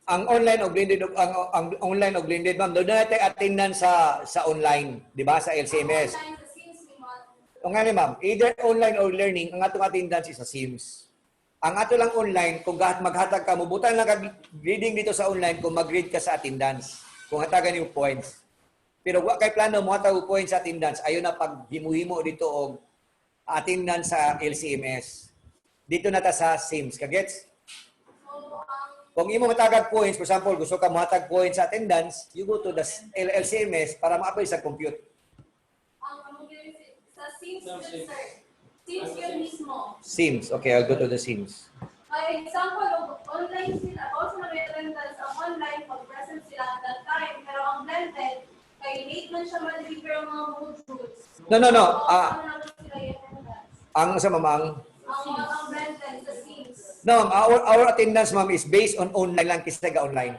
ang online o blended, ang online o blended, ma'am, doon natin attendance sa online, di ba? Sa LCMS. Online sa SIMs, may mga O nga ni ma'am, either online or learning, ang atong attendance is sa Sims. Ang ato lang online, kung maghatag ka, mubutan lang ka-grading dito sa online kung mag-grade ka sa attendance. Kung hatagan yung points. Pero wa kay plano mo hatag og points sa attendance, ayo na pag himu-himo dito og attendance sa LCMS. Dito na ta sa Sims, kagets? Kung imo matagag points, for example, gusto ka mohatag points sa attendance, you go to the LCMS para ma-apply sa compute. sa SIMs yun, sir. SIMs yun mismo. Sims. Okay, I'll go to the Sims. By example, online sila, also na may attendance ang online pag-present sila at that time, pero ang blended, kay late man siya ma-deliver ang mga modules. No. Ano na sila yung attendance? Ang sa mamang, Ang blended sa SIMs. no, our attendance, ma'am, is based on online lang kasi online.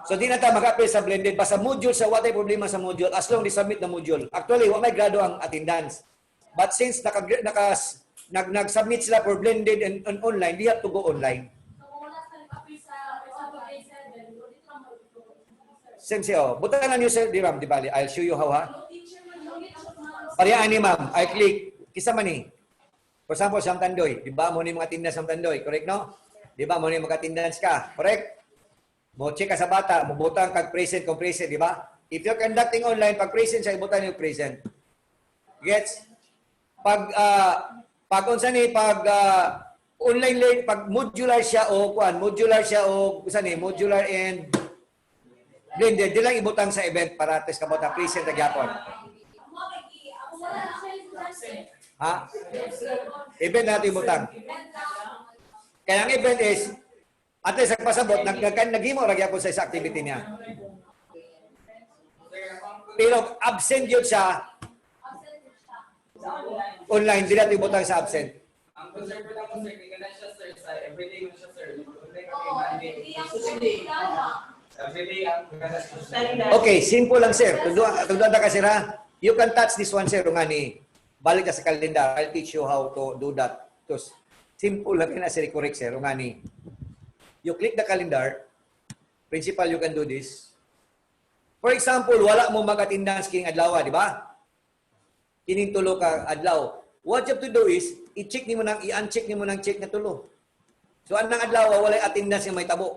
So di na tayo mag-apply sa blended. Basta module sa what ay problema sa module as long as submit na module. Actually, wa may grado ang attendance. But since nag-submit sila for blended and online, they have to go online. So kung wala sa nag-apply sa grade 7, dito lang mag-apply. Sense, oh. Buta na niyo sa Diram, di bali. I'll show you how, ha? No teacher man, no teacher. Pariyaan ni ma'am. I click. Kisa man ni. For example, Sam Tandoy. Di ba mo ni mga attendance Sam Tandoy? Correct, no? Di ba mo ni mga attendance ka? Correct? Mo check ka sa bata, mo butang kag present kung present, di ba? If you're conducting online, pag present siya, ibutan yung present. Gets? Pag unsa ni online learn, pag modular siya o modular and blended, di lang ibutang sa event para test ka bota present na gyapon. Ha? Event natin ibutang. Kaya ang event is ate sa pasabot naghimo ra gyapon sa activity niya. Pero absent yun siya online, di natin ibutang sa absent. Ang concern ko lang po, sir, kaya na siya, sir, sa everyday mo siya, sir. Everyday ang gana siya, sir. Okay, simple lang, sir. Tugduan ta kasi ra. You can touch this one, sir, ngani. Balik ka sa calendar. I'll teach you how to do that. Because simple lang na, sir, correct, sir, ngani. You click the calendar. Principal, you can do this. For example, wala mo mag-attendance kining adlaw, di ba? Kining tulo ka adlaw. What you have to do is, i-check nimo nang i-uncheck nimo nang check na tulo. So anang adlaw walay attendance yung may tabo.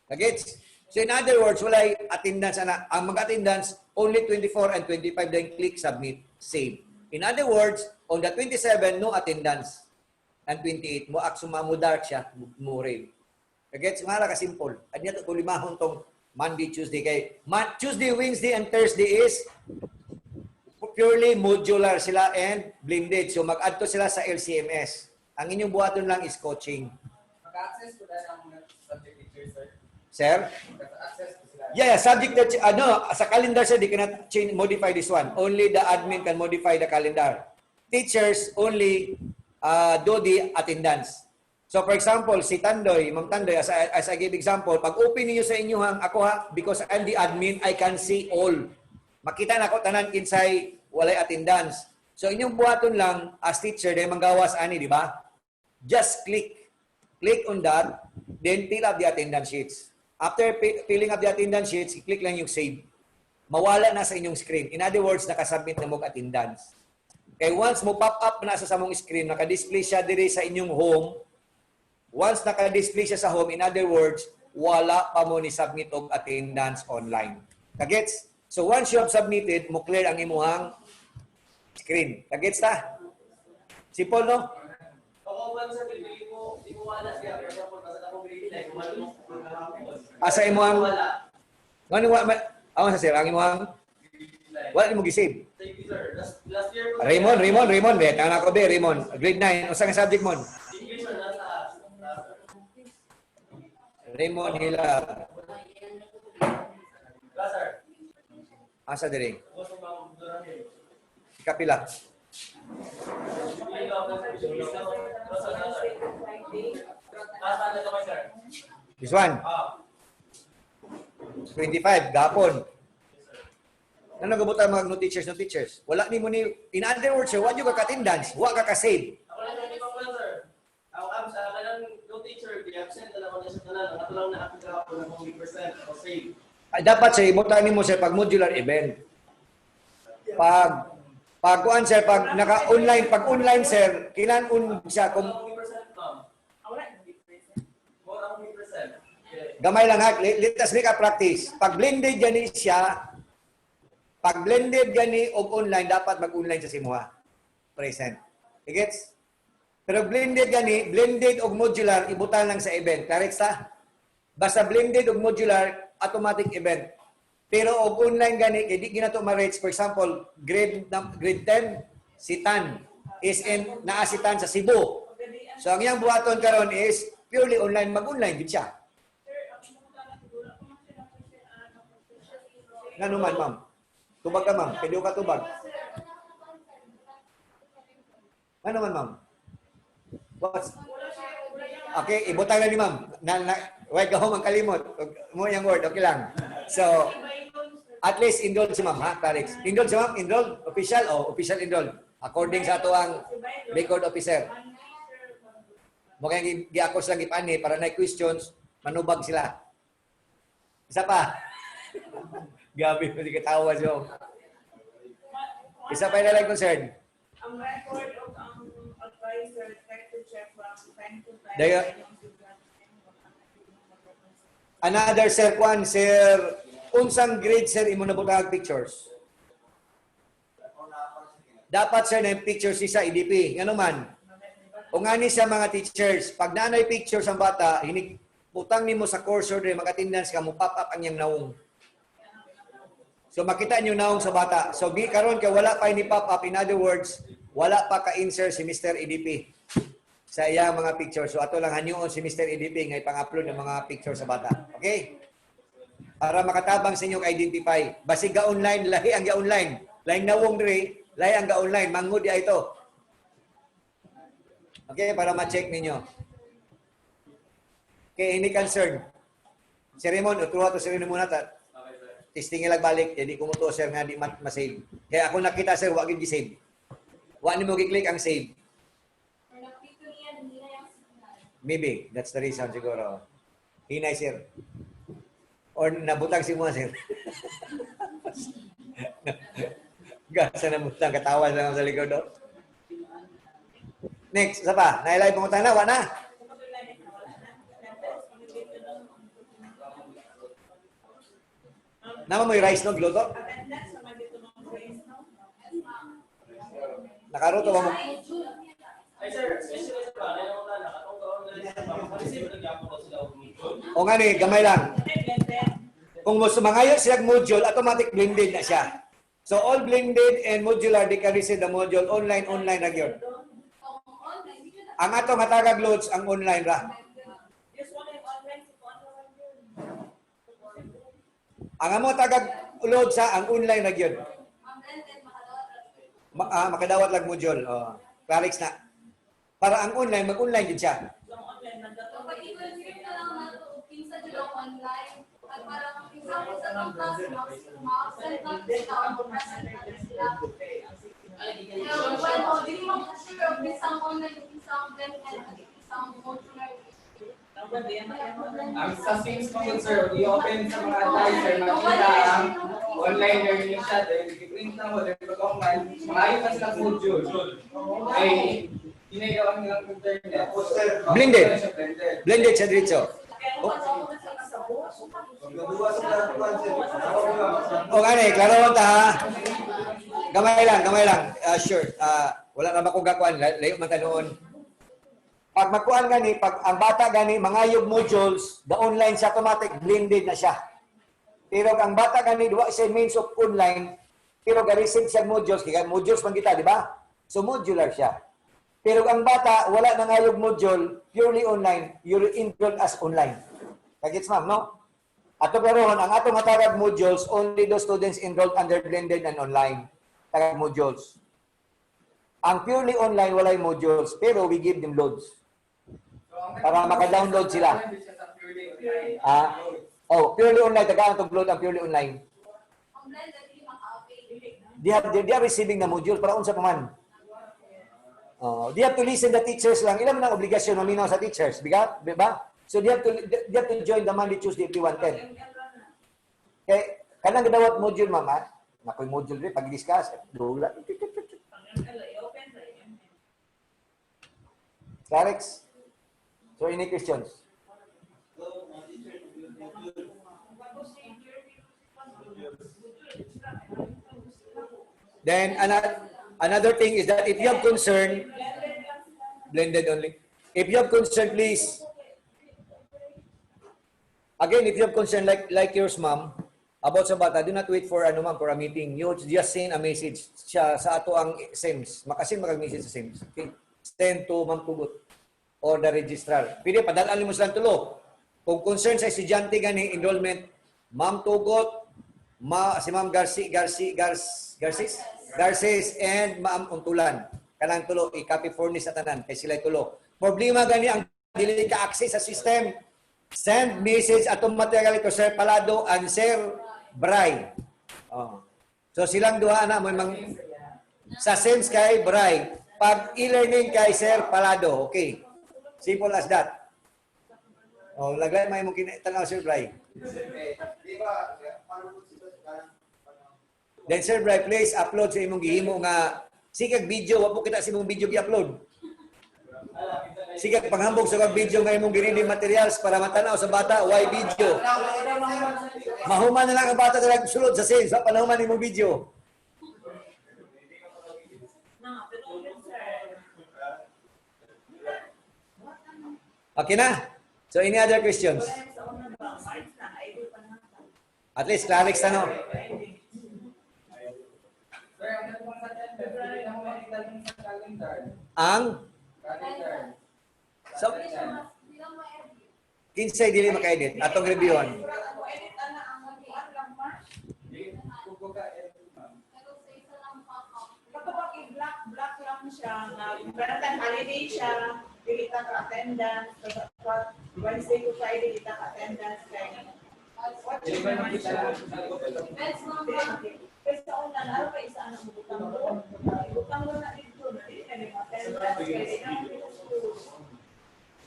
Gets? So in other words, walay attendance ana. Ang mag-attendance only 24 and 25 then click submit, save. In other words, on the 27 no attendance. And 28 mo aksuma mo dark siya, mo red. Gets? Nga ka simple. Adnya to limahon tong Monday, Tuesday kay Tuesday, Wednesday and Thursday is purely modular sila and blended. So mag-add to sila sa LCMS. Ang inyong buhaton lang is coaching. Mag-access ko na ng subject teacher, sir. Sir? Mag-access ko sila. Yeah, subject that sa calendar sir, they cannot change modify this one. Only the admin can modify the calendar. Teachers only do the attendance. So for example, si Tandoy, Ma'am Tandoy, as I gave example, pag open niyo sa inyo ako ha, because I'm the admin, I can see all. Makita na ko tanan kinsay walay attendance. So inyong buhaton lang as teacher dahil manggawas ani, di ba? Just click on that, then fill up the attendance sheets. After filling up the attendance sheets, i-click lang yung save. Mawala na sa inyong screen. In other words, nakasubmit na mo attendance. Kaya once mo pop up na sa samong screen, naka-display siya dire sa inyong home. Once naka-display siya sa home, in other words, wala pa mo ni submit og attendance online. Kagets? So once you have submitted, mo clear ang imuhang screen. Kagets ta? Simple, no? Ako man sa bibili mo, di mo wala siya. Pero kung nasa ako bibili, like, wala mo magkakapon. Asa imuhang... Wala. Ano sa sir? Ang imuhang... Wala mo gisave. Thank you, sir. Last year ko. Raymond. Tangan ako be, Raymond. Grade 9. Usa nga subject mo? English, sir, nasa. Raymond Hilar. Sir. Asa dire? Gusto ba mong durahin? Kapila. This one. 25, gapon. Ano gabutan mga no teachers? Wala ni mo ni, in other words, sir, wala yung ka-attendance, wala ka-save. Ako lang yung pa sir. Ako sa kanang no teacher, di-absent na ako na sa tanan. Ako lang na-apply ako ng 100% o save. Ay, dapat sir, imutan mo sir, pag modular event. Pag kuan sir, pag online sir, kailangan siya kung 100% ma'am. More than 100%. gamay lang ha, let us make a practice. Pag blended gani siya, pag blended gani og online, dapat mag-online sa simuha. Present. You gets? Pero blended gani, blended og modular, ibutan lang sa event. Correct sa? Basta blended og modular, automatic event. Pero og online gani, kaya di ginato ma-rates. For example, grade 10, si Tan is in, naa si Tan sa Cebu. So ang iyang buhaton karon is purely online, mag-online din siya. Nga naman, ma'am. Tubag ka, ma'am. Pwede ka tubag. Nga naman, ma'am. What's... Okay, ibutang na ni ma'am. Huwag ka humang kalimot. Mo yung word, okay lang. So, at least enroll si ma'am, ha? Tarix. Enroll si ma'am? Enroll? Official? O, official enroll. According sa ato ang record officer. Mukhang gi-akos lang ipani para na questions, manubag sila. Isa pa. Gabi mo, di katawa siyo. Isa pa yung concern. Ang record of ang advisor, try to check from time to time. Another sir, Juan, sir, unsang grade sir imo nabutang pictures? Dapat sir na yung pictures sa EDP. Nga naman, o nga ni sa mga teachers, pag nanay pictures ang bata, putang nimo sa course order, mag-attendance ka, mo pop up ang iyang naong. So makita niyo naong sa bata. So karon kay wala pa ni pop up, in other words, wala pa ka-insert si Mr. EDP sa iyang mga pictures. So ato lang hanyoon si Mr. EDP ngay pang-upload ng mga picture sa bata. Okay? Para makatabang sa inyong identify. Basig ga online, lahi ang ga online. Laing nawong diri, lahi ang ga online. Mangud dia ito. Okay, para ma-check ninyo. Okay, any concern? Si Raymond, utruha to si Raymond muna ta. Testing lang balik, jadi ko mo to sir nga di ma-save. Kaya ako nakita sir, wag gyud gi-save. Wa nimo gi-click ang save. Maybe that's the reason siguro. Hinay sir. Or nabutang si mo sir. Gasa na butang katawa lang sa likod do. Next, sa pa? Nailay pangutang na, wa na. Nama mo yung rice no, gluto? Nakaruto ba mo? Ay sir, especially sa bagay na mga nakatong taon na rin sa pag-receive nagyapon ko sila og module. O nga ni, gamay lang. Kung gusto mangayon siya module, automatic blended na siya. So all blended and modular, they can receive the module online na yun. Ang atong hatagag loads, ang online ra. Ang amo tagag load sa ang online na yun. Makadawat lang module. Clarix na. Para ang online, mag-online din siya. Kapag i-confirm na lang nato, kinsa dyan ang online, at parang example sa mga class, ma-absent na sila, present na sila. Well, hindi mo sure of isang online, isang blended, at isang modular. Ang sa Sims mo yun, sir, i-open sa mga advisor, makita ang online learning siya, dahil i-print na mo, dahil pag-online, maayon na sila module. Ay, ginagawa nilang internet. Blended. Blended siya diretso. O gani, klaro ta ha. Gamay lang. Sure. Wala na ba kong gakuan, layo man ta noon. Pag magkuan gani, pag ang bata gani mangayog modules, the online siya automatic blended na siya. Pero ang bata gani duwa siya means of online, pero ga-receive siya modules, kaya modules man kita, di ba? So modular siya. Pero ang bata wala nang ayog module, purely online, you're enrolled as online. Kagits ma'am, no? Ato karon ang atong matagag modules, only those students enrolled under blended and online tagag modules. Ang purely online, wala yung modules, pero we give them loads. Para maka-download sila. Purely online, tagaan itong load ang purely online. Ang blended, hindi maka-avail. They are receiving the module para unsa pa man. They have to listen the teachers lang. Ilan man ang obligasyon maminaw sa teachers, diba? So they have to join the Monday, Tuesday, if they wanted. Okay, kanang gidawat module, mama. Nakoy module rin, pag-discuss. Dula. Alex? So, any questions? Then, another thing is that if you have concern, blended only. If you have concern, please. Again, if you have concern like yours, ma'am, about sa bata, do not wait for for a meeting. You just send a message siya sa ato ang SIMS. Makasin mag-message sa SIMS. Okay? Send to Ma'am Tugot or the registrar. Pwede, padalaan mo silang tulo. Kung concern sa estudyante gani enrollment, Ma'am Tugot, si Ma'am Garces, and Ma'am Untulan. Kanang tulo, i-copy furnish sa tanan, kay sila tulo. Problema gani ang dili ka access sa system. Send message automatically to Sir Palado and Sir Bray. So silang duha na may sa SIMS kay Bray. Pag e-learning kay Sir Palado, okay. Simple as that. Lagay may mo kinitanaw Sir Bray. Then Sir Bray, please upload sa imong gihimo nga sikag video, wa po kita sa imong video gi-upload. Sikag panghambog sa video nga imong girili materials para matanaw sa bata, why video? Mahuman na lang ang bata talaga sulod sa SIMS, sa panahuman imong video. Okay na? So, any other questions? At least, Clarix na, no? Ang? So, kinsay dili maka-edit. Atong reviewon. Kapag i-black lang siya, parang holiday siya, pilita ka attendance, Wednesday to Friday, pilita ka attendance, kasi sa una, lalo pa isa ang butang mo. Butang mo na dito, hindi ka yung attendance,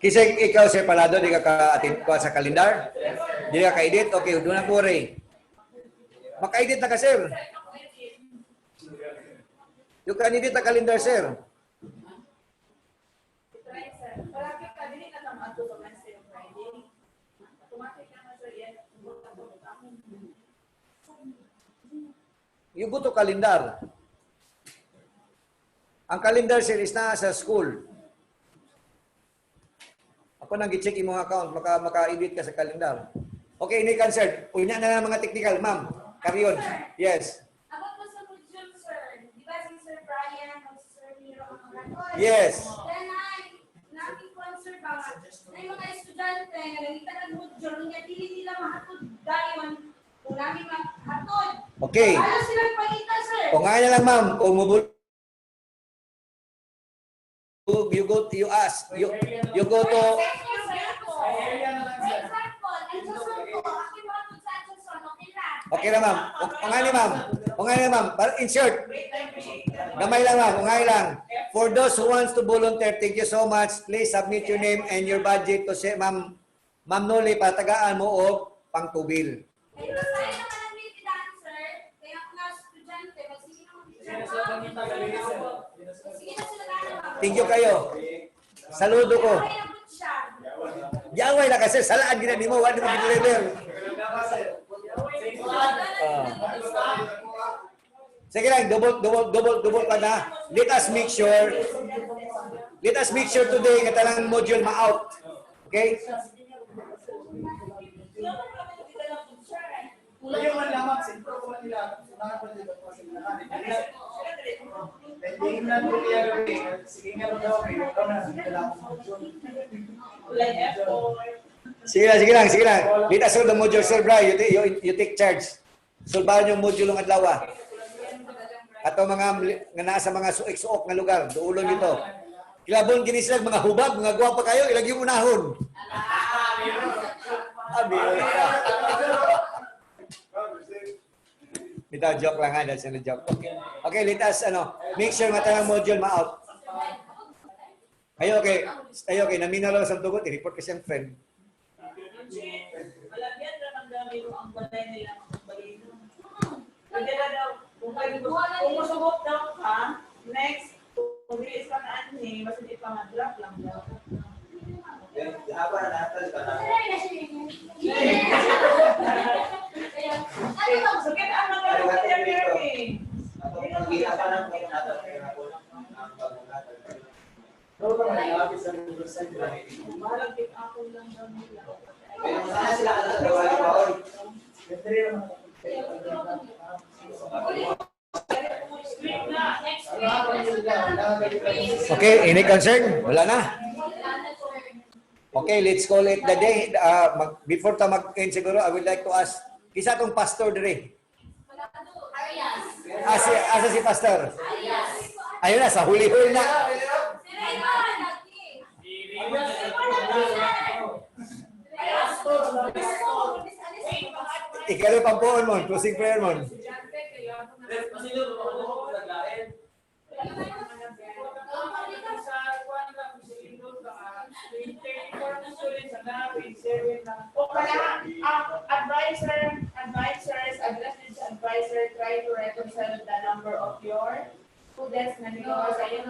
Kisay ikaw, Sir Palado, di ka ka-attend ko sa kalendar? Di ka ka-edit? Okay, doon na po rin. Maka-edit na ka, Sir. You can edit the calendar, Sir. Palagi ka, hindi ka naman ito sa Wednesday to Friday. Automatic naman sa yan, You go to calendar. Ang calendar, Sir, is na sa school. Ako nang i-check yung mga account, maka-edit ka sa calendar. Okay, ini cancer. Unya na lang mga technical, ma'am. Carry on. Yes. About po sa module, sir, di ba si Sir Brian o si Sir Miro ang mga record? Yes. Then nating concern ba, na yung mga estudyante nga nangita ng module, nga dili nila mahatod dayon kung namin mahatod. Okay. Ano silang pagita, sir? O nga lang, ma'am. Kung you ask. You go to... Okay na, ma'am. O nga ni, ma'am. O nga ni, ma'am. In short, gamay lang, ma'am. O nga lang. For those who wants to volunteer, thank you so much. Please submit your name and your budget to say, ma'am Noli, patagaan mo o pang-tubil. Ito sa'yo naman ang meeting dancer, kaya kung nga estudyante, magsige na sila gano'n. Thank you kayo. Saludo ko. Okay na po siya. Yaway na kasi, salaan ginani mo. Wala mo deliver. Sige lang, double pa na. Let us make sure today nga talang module ma-out. Okay? Yung man lamang, sintro ko man nila, sunahan ko nila po sa mga hindi na po niya gawin. Sige nga daw, may ikaw na, dala ko Sige lang. Let us solve the module, Sir Bray. You take charge. Solbahan yung module ng adlaw. ato mga nga naa sa mga suik-suok nga lugar, duulon dito. Kilabon kini sila mga hubag, mga gwapa kayo, ilagay mo unahon. Abi. Bitaw joke lang ha, that's a joke. Okay, let us make sure nga tanang module ma-out. Ayo okay, namina lang sa tugot, i-report ko siyang friend. Malagyan na ng dami ang balay nila ang balino. Pwede na daw, kung masubok daw ka, next, kung bilis ka na ani, mas hindi pa mag-drop lang daw. Sakit ang mga lupa niya, Mary. Malagyan ako lang daw nila. Okay, any concern? Wala na. Okay, let's call it the day. Before ta mag-end siguro, I would like to ask, kisa tong pastor dire? Asa si pastor? Ayun na, sa huli-huli na. Ikalo pampuon mo, closing prayer mo. O kaya, advisors, advisor, try to reconcile the number of your students na nagawa sa iyo